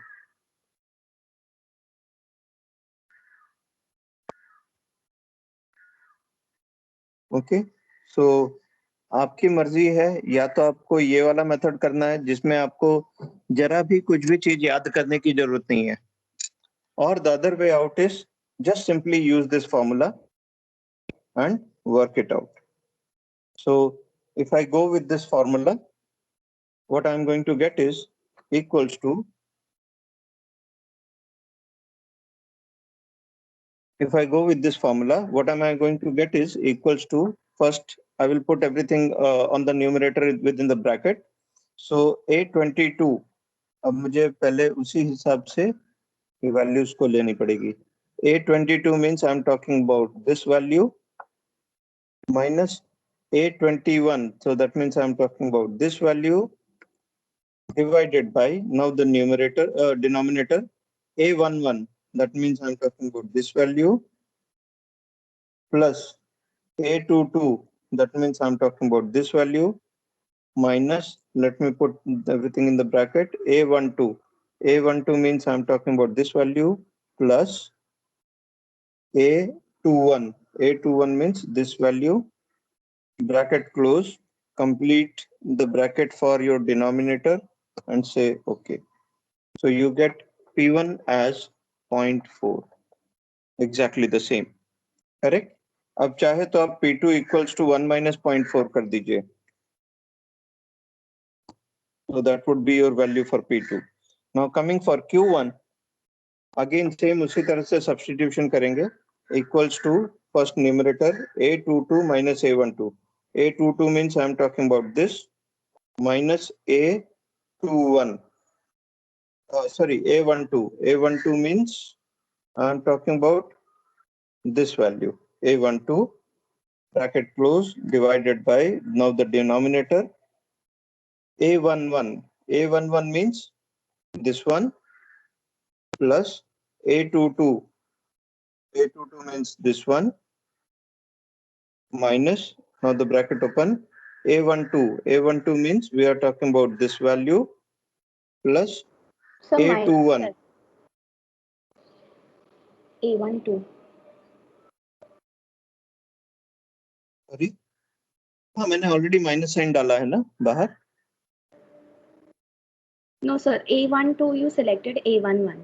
Okay, so आपकी मर्जी है, या तो आपको ये वाला method करना है जिसमें आपको जरा भी कुछ भी चीज याद करने की जरूरत नहीं है, और the other way out is just simply use this formula and work it out. So if I go with this formula, what I'm going to get is equals to, if I go with this formula, what am I going to get is equals to, first I will put everything on the numerator within the bracket. So A22, अब मुझे पहले उसी हिसाब से values को लेनी पड़ेगी. A22 means I'm talking about this value minus A21. So that means I'm talking about this value divided by, now the numerator, denominator, A11. That means I'm talking about this value plus A22. That means I'm talking about this value minus, let me put everything in the bracket, A12. A12 means I'm talking about this value plus A21. A21 means this value, bracket close, complete the bracket for your denominator and say okay. So you get P1 as 0.4, exactly the same, correct? अब चाहे तो आप P2 equals to 1 minus 0.4 कर दीजिए. So that would be your value for P2. Now coming for Q1, again same उसी तरह से substitution करेंगे, equals to first numerator A22 minus A12. A22 means I'm talking about this minus A21. Sorry, A12. A12 means I'm talking about this value, A12, bracket close, divided by, now the denominator, A11. A11 means this one plus A22. A22 means this one minus, now the bracket open, A12. A12 means we are talking about this value plus So A21. A12. Sorry, हाँ मैंने already minus sign डाला है ना बाहर. No, sir. A12, you selected A11.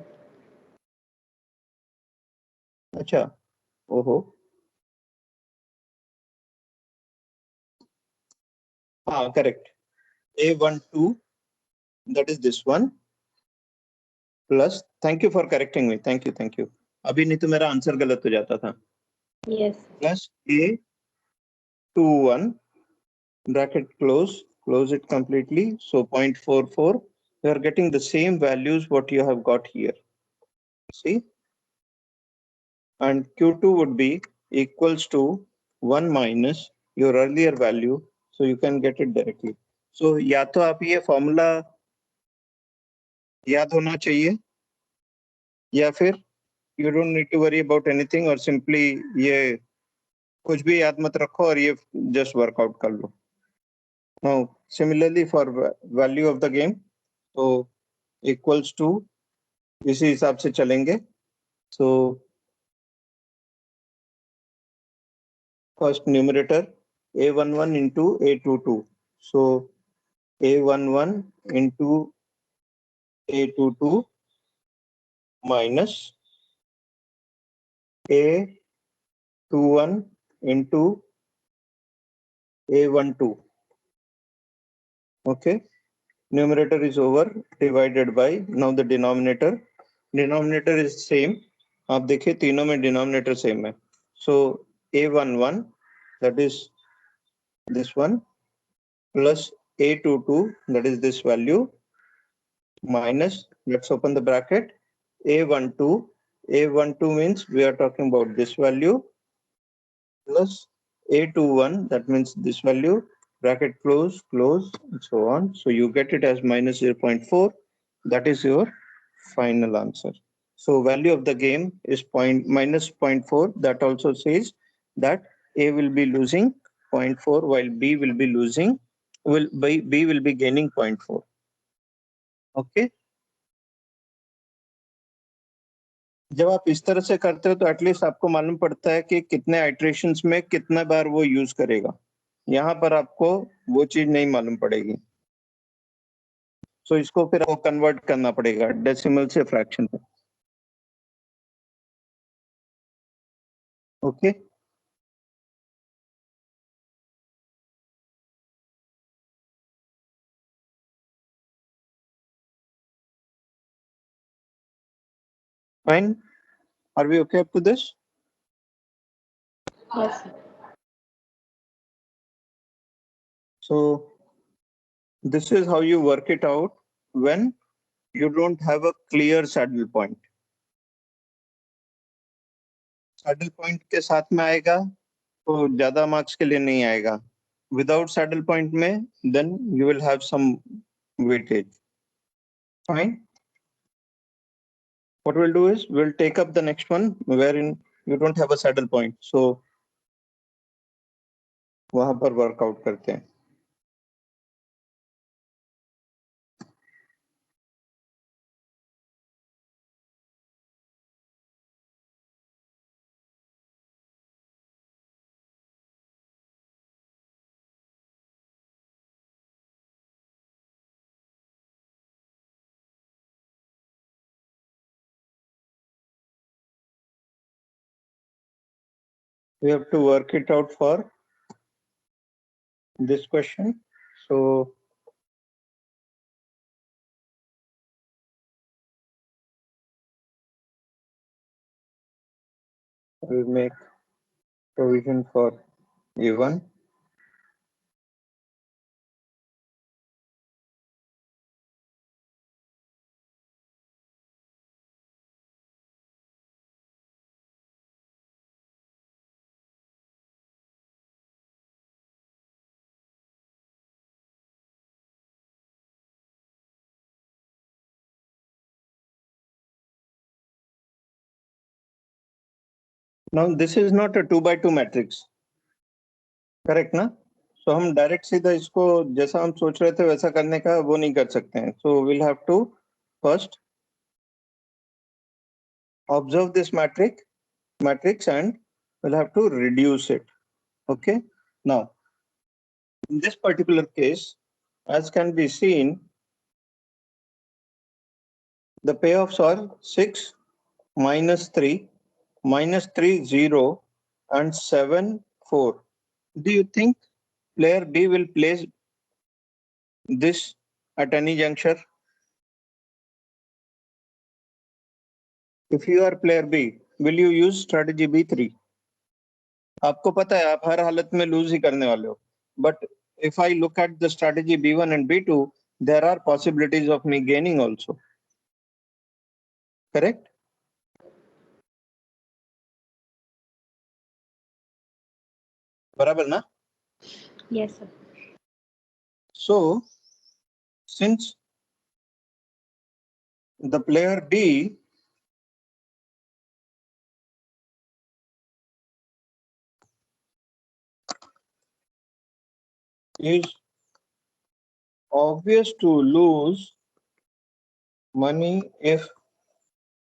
अच्छा, ओहो, हाँ correct. A12, that is this one plus, thank you for correcting me, thank you. अभी नहीं तो मेरा आंसर गलत हो जाता था. Yes. Plus A21, bracket close it completely, so 0.44. You are getting the same values what you have got here, see, and Q2 would be equals to 1 minus your earlier value, so you can get it directly. So या तो आप ये formula याद होना चाहिए, या फिर you don't need to worry about anything, और simply ये कुछ भी याद मत रखो और ये just work out कर लो. Now similarly for value of the game, so equals to, इसी हिसाब से चलेंगे. So first numerator A11 into A22. So A11 into A22 minus A21 into A12. Okay, numerator is over, divided by, now the denominator is same. आप देखिए तीनों में denominator same है. So A11, that is this one, plus A22, that is this value, minus, let's open the bracket, A12. A12 means we are talking about this value, plus A21, that means this value, bracket close, close, and so on. So you get it as minus 0.4. That is your final answer. So value of the game is minus 0.4. That also says that A will be losing 0.4 while B will be losing, B will be gaining 0.4. Okay. जब आप इस तरह से करते हो तो at least आपको मालूम पड़ता है कि कितने आइट्रेशंस में कितना बार वो यूज करेगा. यहाँ पर आपको वो चीज नहीं मालूम पड़ेगी. सो इसको फिर आपको कन्वर्ट करना पड़ेगा डेसिमल से फ्रैक्शन में. Okay. Fine. Are we okay up to this? Yes, sir. So this is how you work it out when you don't have a clear saddle point. Saddle point के साथ में आएगा तो ज्यादा मार्क्स के लिए नहीं आएगा. Without saddle point में then you will have some weightage. Fine. What we'll do is we'll take up the next one wherein you don't have a saddle point. So वहां पर वर्कआउट करते हैं. We have to work it out for this question. So we'll make provision for A1. Now this is not a 2 by 2 matrix. Correct ना? So हम direct सीधा इसको जैसा हम सोच रहे थे वैसा करने का वो नहीं कर सकते हैं. So we'll have to first observe this matrix and we'll have to reduce it. Okay. Now in this particular case, as can be seen, the payoffs are 6, -3, -3, 0, and 7, 4. Do you think player B will place this at any juncture? If you are player B, will you use strategy B3? आपको पता है आप हर हालत में loose ही करने वाले हो. But if I look at the strategy B1 and B2, there are possibilities of me gaining also. Correct? बराबर ना? Yes, sir. So since the player B is obvious to lose money if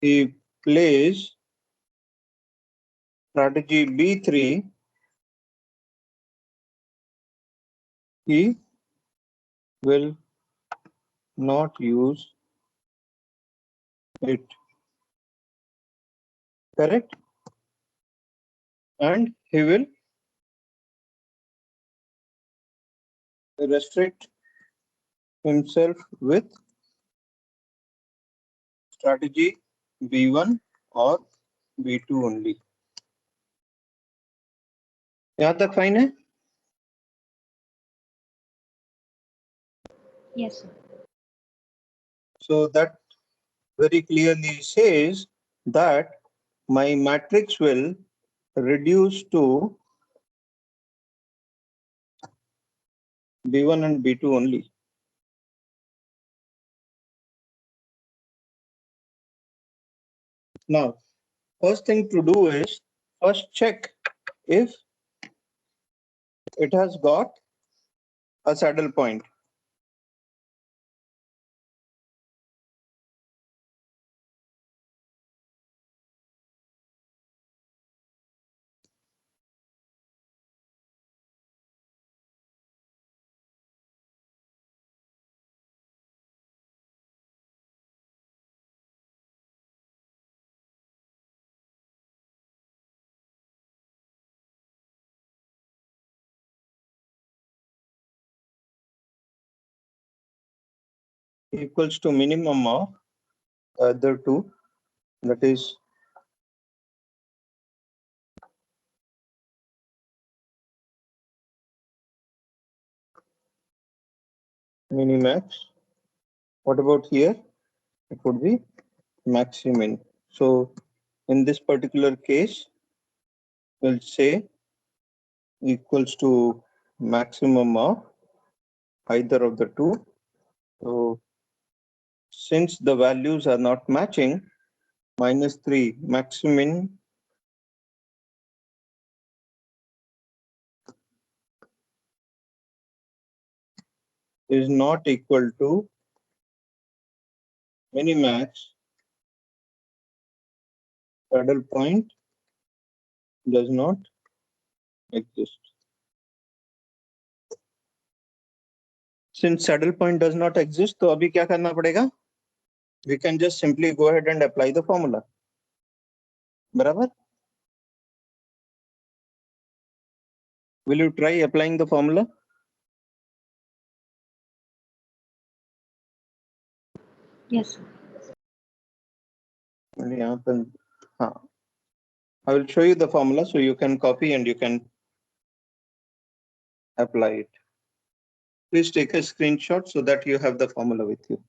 he plays strategy B3, he will not use it. Correct? And he will restrict himself with strategy B1 or B2 only. यहाँ तक fine है? Yes, sir. So that very clearly says that my matrix will reduce to B1 and B2 only. Now, first thing to do is first check if it has got a saddle point. Equals to minimum of other two, that is minimax. What about here? It would be maximin. So in this particular case, we'll say equals to maximum of either of the two. So since the values are not matching, -3 maximin is not equal to minimax. Saddle point does not exist. Since saddle point does not exist, तो अभी क्या करना पड़ेगा? We can just simply go ahead and apply the formula. बराबर? Will you try applying the formula? Yes, sir. यहाँ पर हाँ. I will show you the formula so you can copy and you can apply it. Please take a screenshot so that you have the formula with you.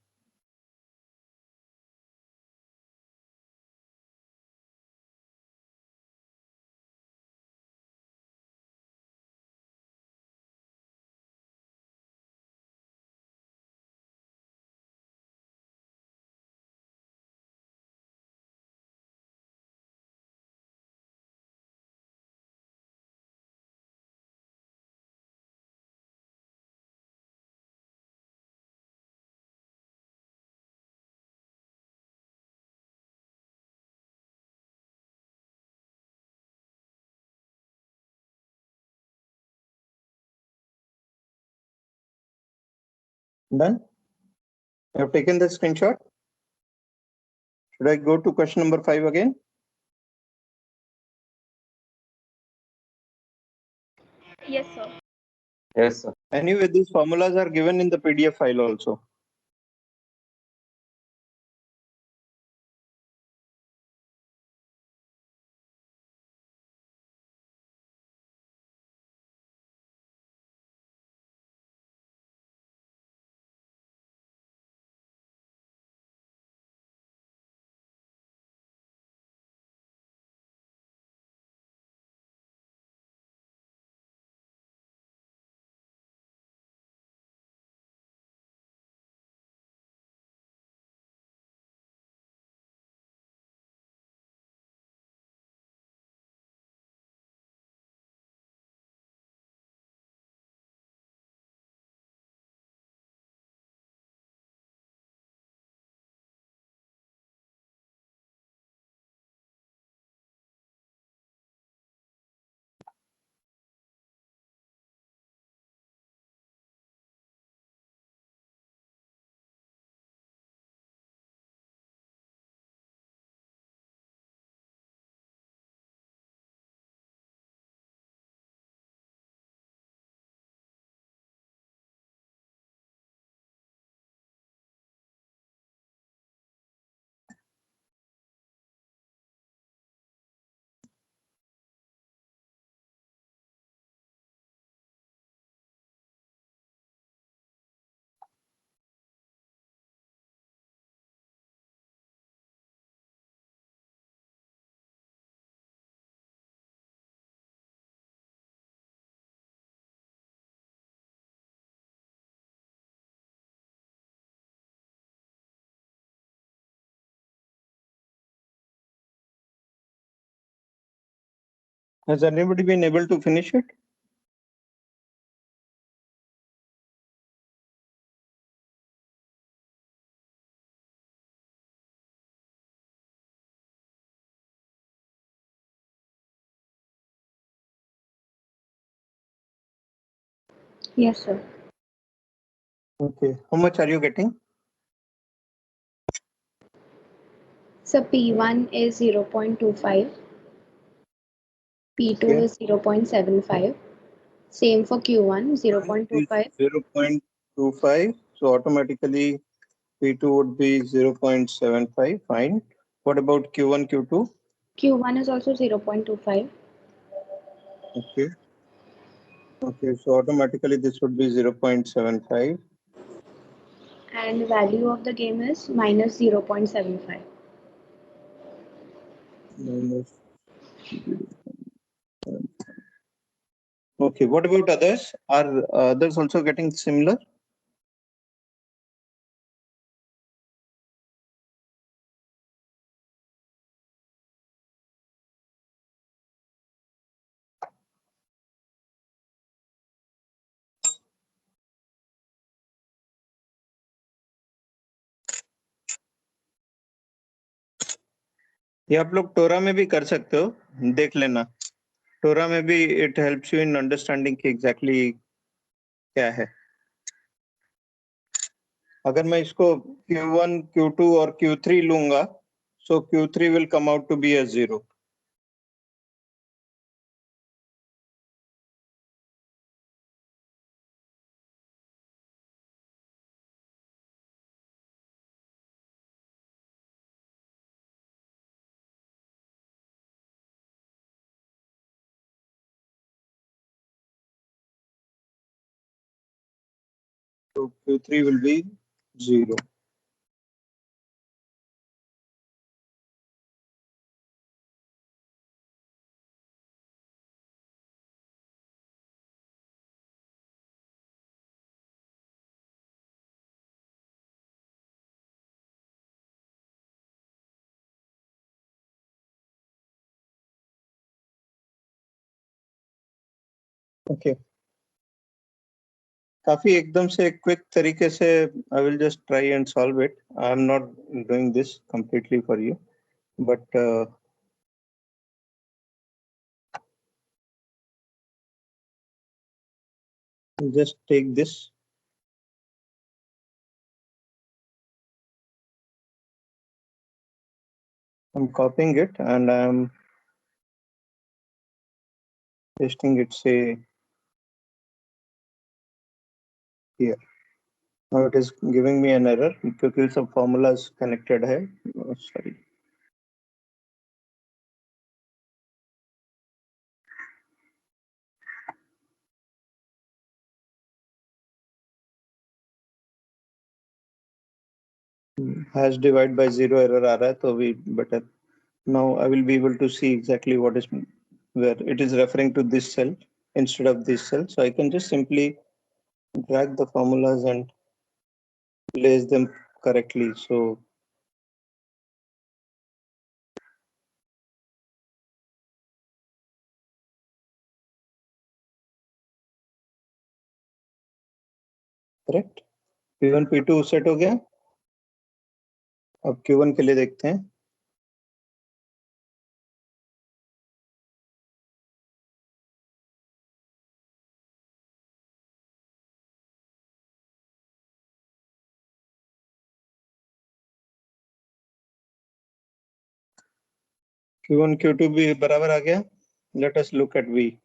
Done? You have taken the screenshot? Should I go to question number 5 again? Yes, sir. Yes, sir. Anyway, these formulas are given in the PDF file also. Has anybody been able to finish it? Yes, sir. Okay. How much are you getting? So P1 is 0.25, P2 Okay. is 0.75, same for Q1, 0.25. 0.25. So automatically P2 would be 0.75. Fine. What about Q1, Q2? Q1 is also 0.25. Okay. Okay. So automatically this would be 0.75. And value of the game is minus 0.75. Minus. Okay. What about others? Are others also getting similar? ये आप लोग टोरा में भी कर सकते हो, देख लेना। टोरा में भी it helps you in understanding कि exactly क्या है। अगर मैं इसको Q1, Q2 और Q3 लूंगा, so Q3 will come out to be a 0. So Q3 will be 0. Okay. काफी एकदम से क्विक तरीके से I will just try and solve it. I am not doing this completely for you, but just take this. I'm copying it and I'm pasting it, say, here. Now it is giving me an error क्योंकि सब formulas connected है. Oh, sorry. Hash divide by 0 error आ रहा है तो we better. Now I will be able to see exactly what is where it is referring to this cell instead of this cell. So I can just simply drag the formulas and place them correctly. So correct. P1 P2 set हो गया. अब Q1 के लिए देखते हैं. Q1 Q2 भी बराबर आ गया. Let us look at V.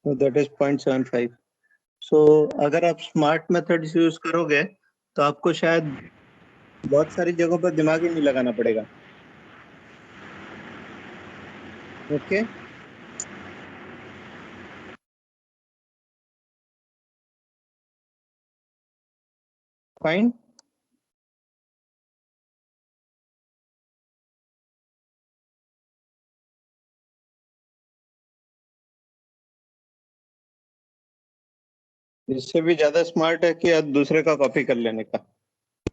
So that is 0.75. So अगर आप स्मार्ट मेथड्स यूज करोगे तो आपको शायद बहुत सारी जगहों पर दिमाग ही नहीं लगाना पड़ेगा. Okay. Fine. इससे भी ज्यादा स्मार्ट है कि आप दूसरे का कॉपी कर लेने का,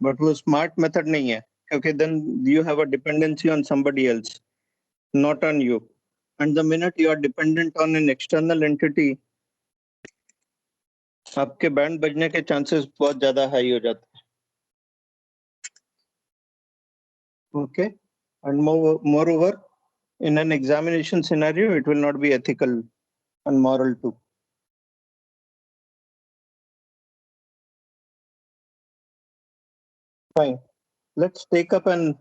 बट वो स्मार्ट मेथड नहीं है, क्योंकि then you have a dependency on somebody else, not on you, and the minute you are dependent on an external entity, आपके बैंड बजने के चांसेस बहुत ज्यादा हाई हो जाते हैं. Okay, and moreover, in an examination scenario, it will not be ethical and moral too. Fine. Let's take up an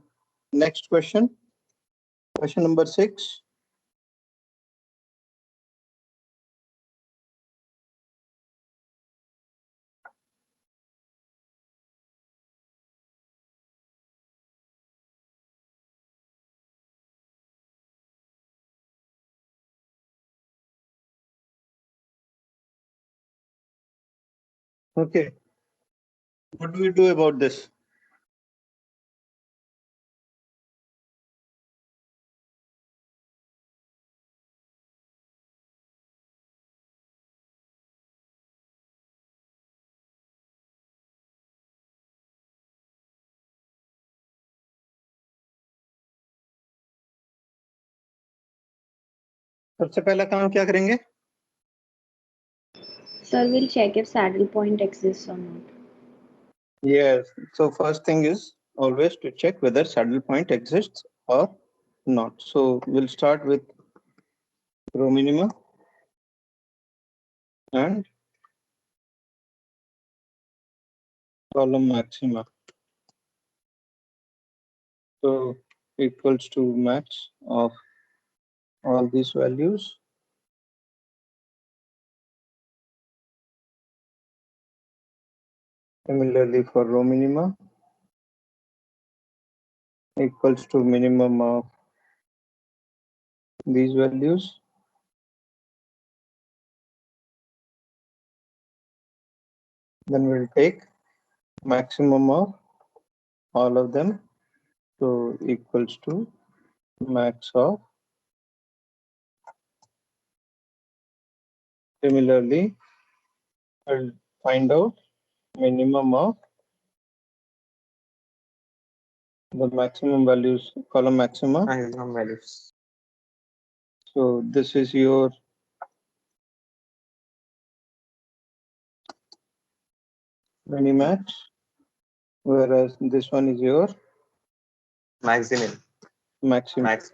next question. Question number 6. Okay. What do we do about this? सबसे पहला काम क्या करेंगे? Sir, we'll check if saddle point exists or not. Yes. So first thing is always to check whether saddle point exists or not. So we'll start with rho minima and column maxima. So equals to max of all these values. Similarly for rho minima equals to minimum of these values. Then we'll take maximum of all of them. So equals to max of. Similarly, I'll find out minimum of the maximum values, column maxima. maximum values. So this is your minimax, whereas this one is your Maximin. maximum. Max.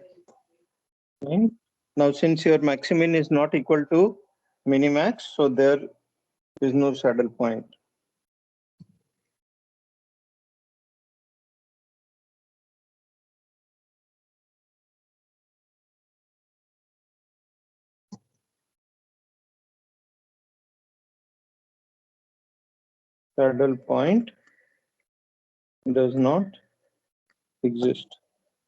Now, since your maximin is not equal to minimax, so there is no saddle point. Saddle point does not exist.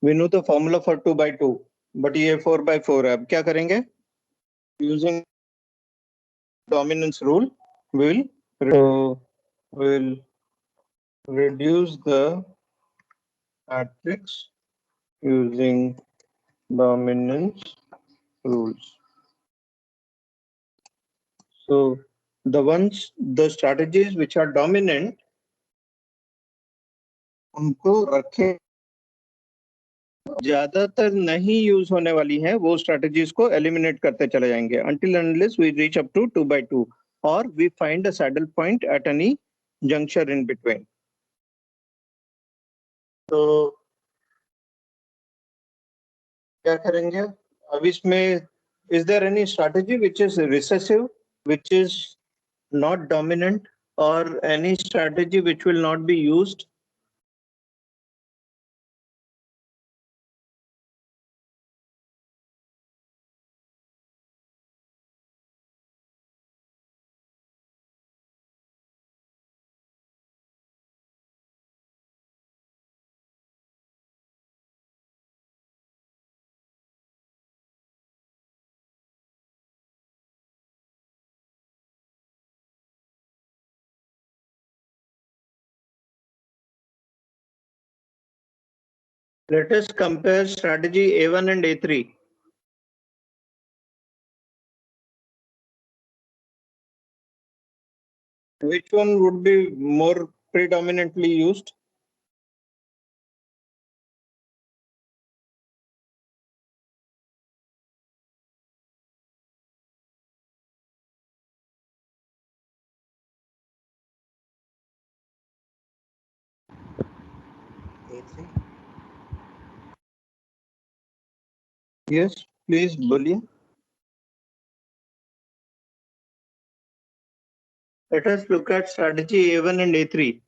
We know the formula for 2 by 2, but ये 4 by 4 है. अब क्या करेंगे? Using dominance rule, we'll reduce the matrix using dominance rules. So the strategies which are dominant, उनको रखे, ज्यादातर नहीं use होने वाली हैं, वो स्ट्रेटजीज को एलिमिनेट करते चले जाएंगे until and unless we reach up to 2 by 2 or we find a saddle point at any juncture in between. तो क्या करेंगे अब इसमें? Is there any strategy which is recessive, which is not dominant, or any strategy which will not be used? Let us compare strategy A1 and A3. Which one would be more predominantly used? A3. Yes, please, बोलिए. Let us look at strategy A1 and A3.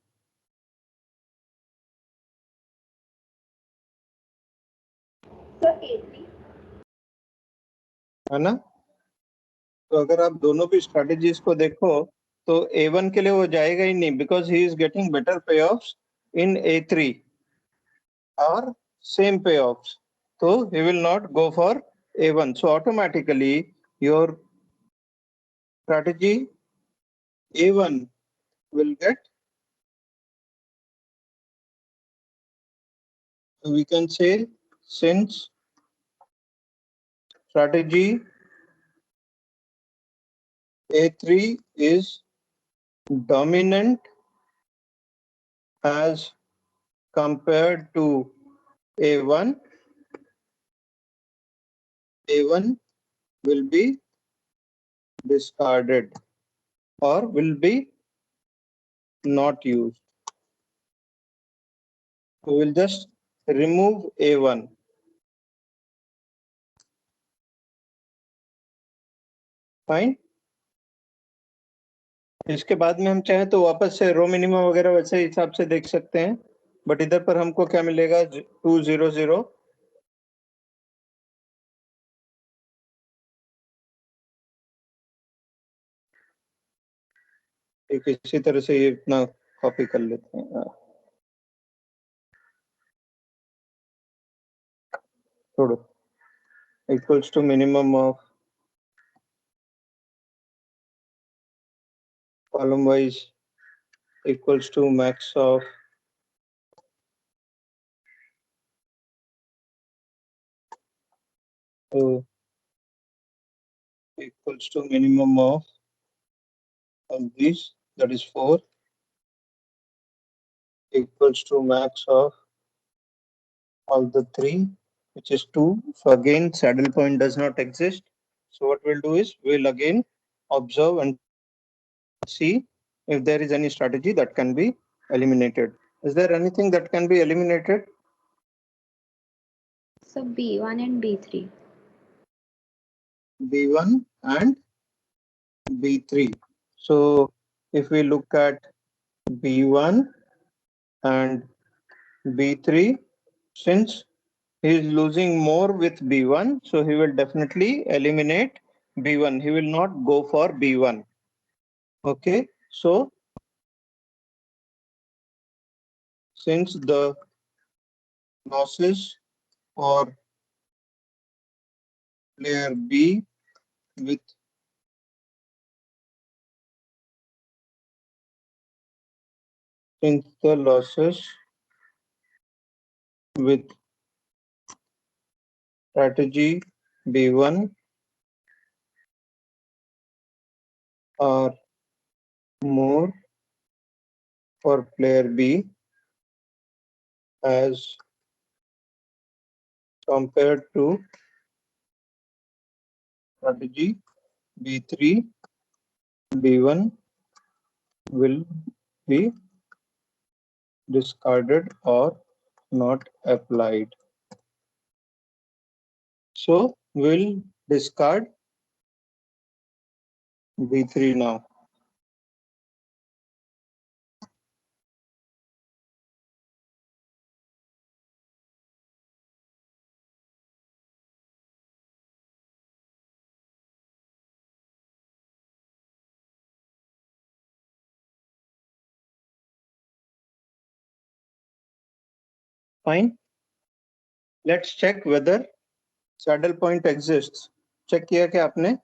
So A3. है ना? तो अगर आप दोनों भी strategies को देखो तो A1 के लिए वो जाएगा ही नहीं because he is getting better payoffs in A3 or same payoffs. So he will not go for A1. So automatically your strategy A1 will get, we can say, since strategy A3 is dominant as compared to A1, A1 will be discarded or will be not used. We will just remove A1. Fine. इसके बाद में हम चाहें तो वापस से रो minimum वगैरह वैसे हिसाब से देख सकते हैं, बट इधर पर हमको क्या मिलेगा 200. एक इसी तरह से ये इतना कॉपी कर लेते हैं. छोड़ो. Equals to minimum of column wise equals to max of equals to minimum of this, that is 4, equals to max of all the 3, which is 2. So again saddle point does not exist. So what we'll do is we'll again observe and see if there is any strategy that can be eliminated. Is there anything that can be eliminated? So B1 and B3. B1 and B3. So if we look at B1 and B3, since he is losing more with B1, so he will definitely eliminate B1. He will not go for B1. Okay, so since the losses for player B with since the losses with strategy B1 are more for player B as compared to strategy B3, B1 will be discarded or not applied. So we'll discard B3 now. Fine. Let's check whether saddle point exists. Check किया क्या आपने?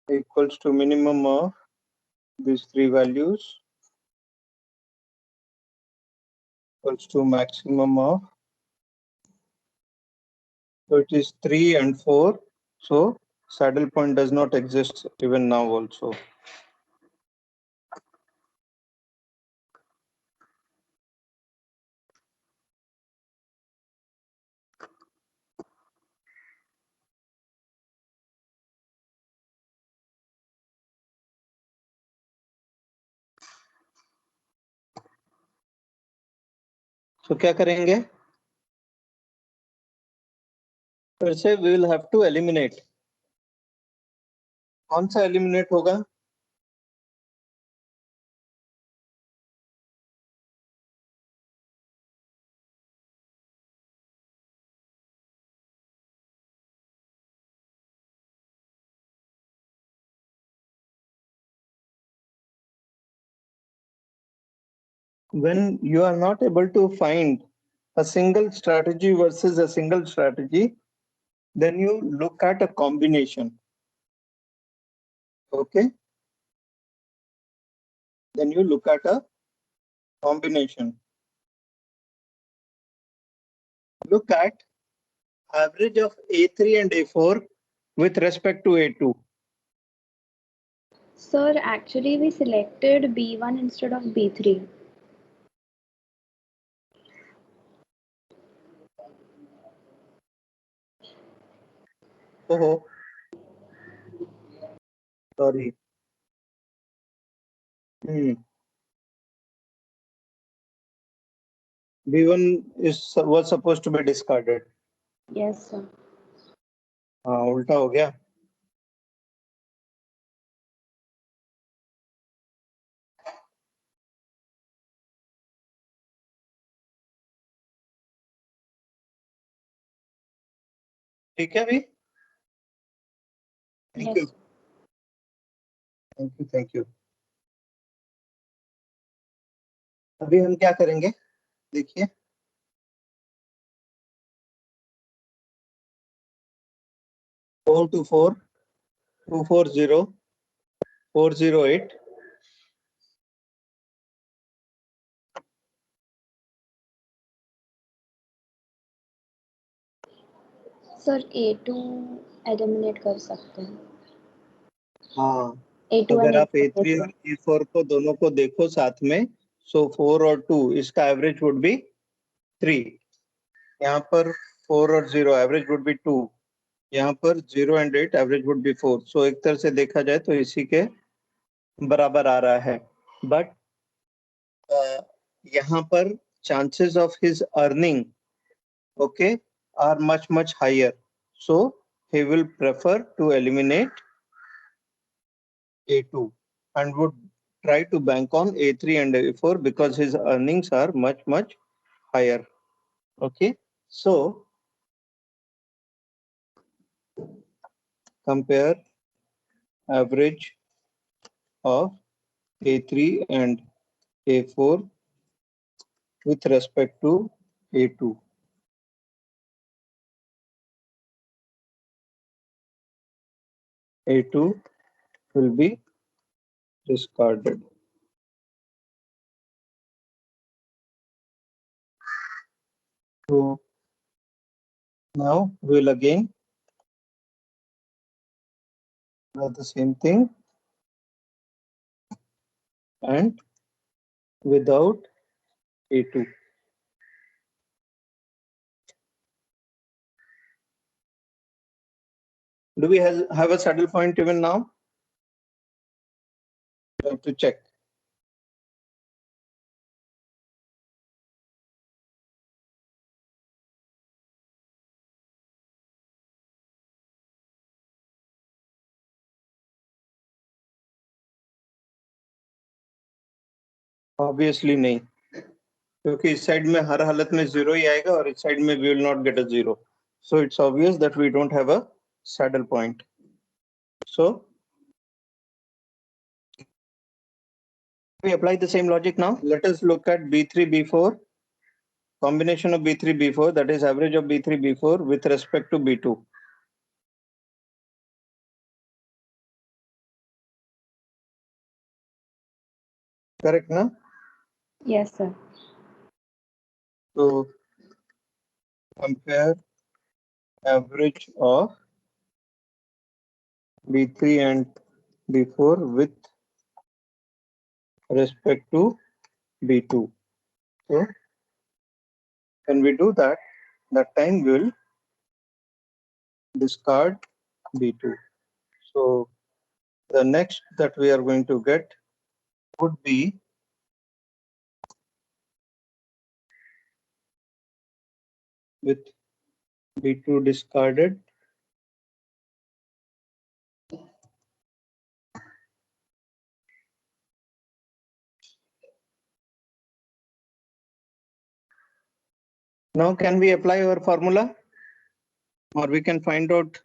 equals to minimum of these three values equals to maximum of, so it is 3 and 4. So saddle point does not exist even now also. So क्या करेंगे? फिर से we will have to eliminate. कौन सा eliminate होगा? When you are not able to find a single strategy versus a single strategy, then you look at a combination. Okay? Then you look at a combination. Look at average of A3 and A4 with respect to A2. Sir, actually we selected B1 instead of B3. Oh, sorry. B1 was supposed to be discarded. Yes, sir. हाँ उल्टा हो गया. ठीक है अभी? Thank Yes. you. Thank you. अभी हम क्या करेंगे? देखिए. 424, 240, 408. सर A2 एलिमिनेट कर सकते हैं. हाँ. A2 अगर and आप A4 A3 और A4 को दोनों को देखो साथ में, so 4 और 2 इसका एवरेज वुड बी 3. यहाँ पर 4 और 0 एवरेज वुड बी 2. यहाँ पर 0 and 8 एवरेज वुड बी 4. सो एक तरह से देखा जाए तो इसी के बराबर आ रहा है. बट यहाँ पर chances of his earning okay are much higher, so he will prefer to eliminate A2 and would try to bank on A3 and A4 because his earnings are much higher. Okay, so compare average of A3 and A4 with respect to A2. A2 will be discarded. So now we'll again do the same thing and without A2. Do we have a saddle point even now? You have to check. Obviously नहीं, क्योंकि इस side में हर हालत में 0 ही आएगा और इस side में we will not get a 0. So it's obvious that we don't have a saddle point. So we apply the same logic now. Let us look at B3, B4, combination of B3, B4, that is average of B3, B4 with respect to B2. Correct, na? Yes, sir. So compare average of B3 and B4 with respect to B2. So when we do that, that time we will discard B2. So the next that we are going to get would be with B2 discarded. Now can we apply our formula? Or we can find out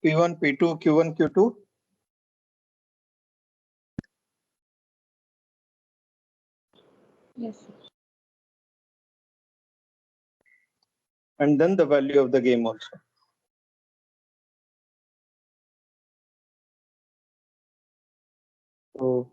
P1, P2, Q1, Q2? Yes, sir. And then the value of the game also. So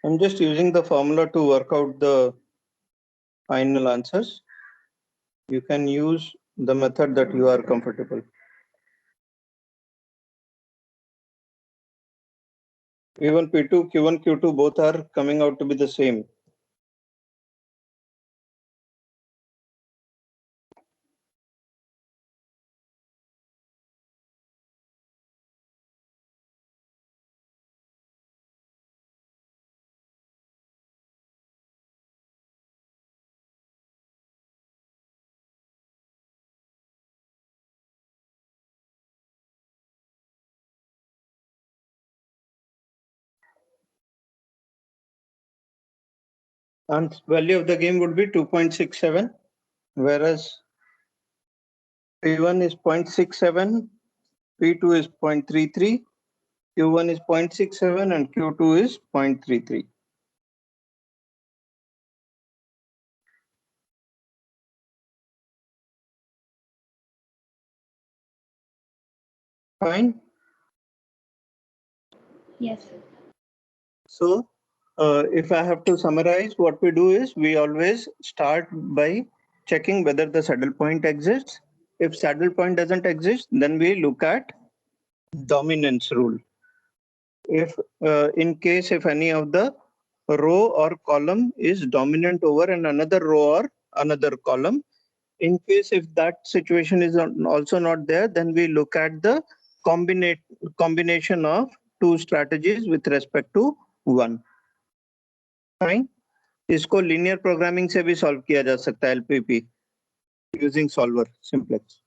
I'm just using the formula to work out the final answers. You can use the method that you are comfortable. P1, P2, Q1, Q2 both are coming out to be the same. And value of the game would be 2.67, whereas P1 is 0.67, P2 is 0.33, Q1 is 0.67, and Q2 is 0.33. Fine. Yes, sir. So if I have to summarize, what we do is we always start by checking whether the saddle point exists. If saddle point doesn't exist, then we look at dominance rule. If in case if any of the row or column is dominant over another row or another column, in case if that situation is also not there, then we look at the combination of two strategies with respect to one. Fine. इसको linear programming से भी solve किया जा सकता है LPP using solver simplex.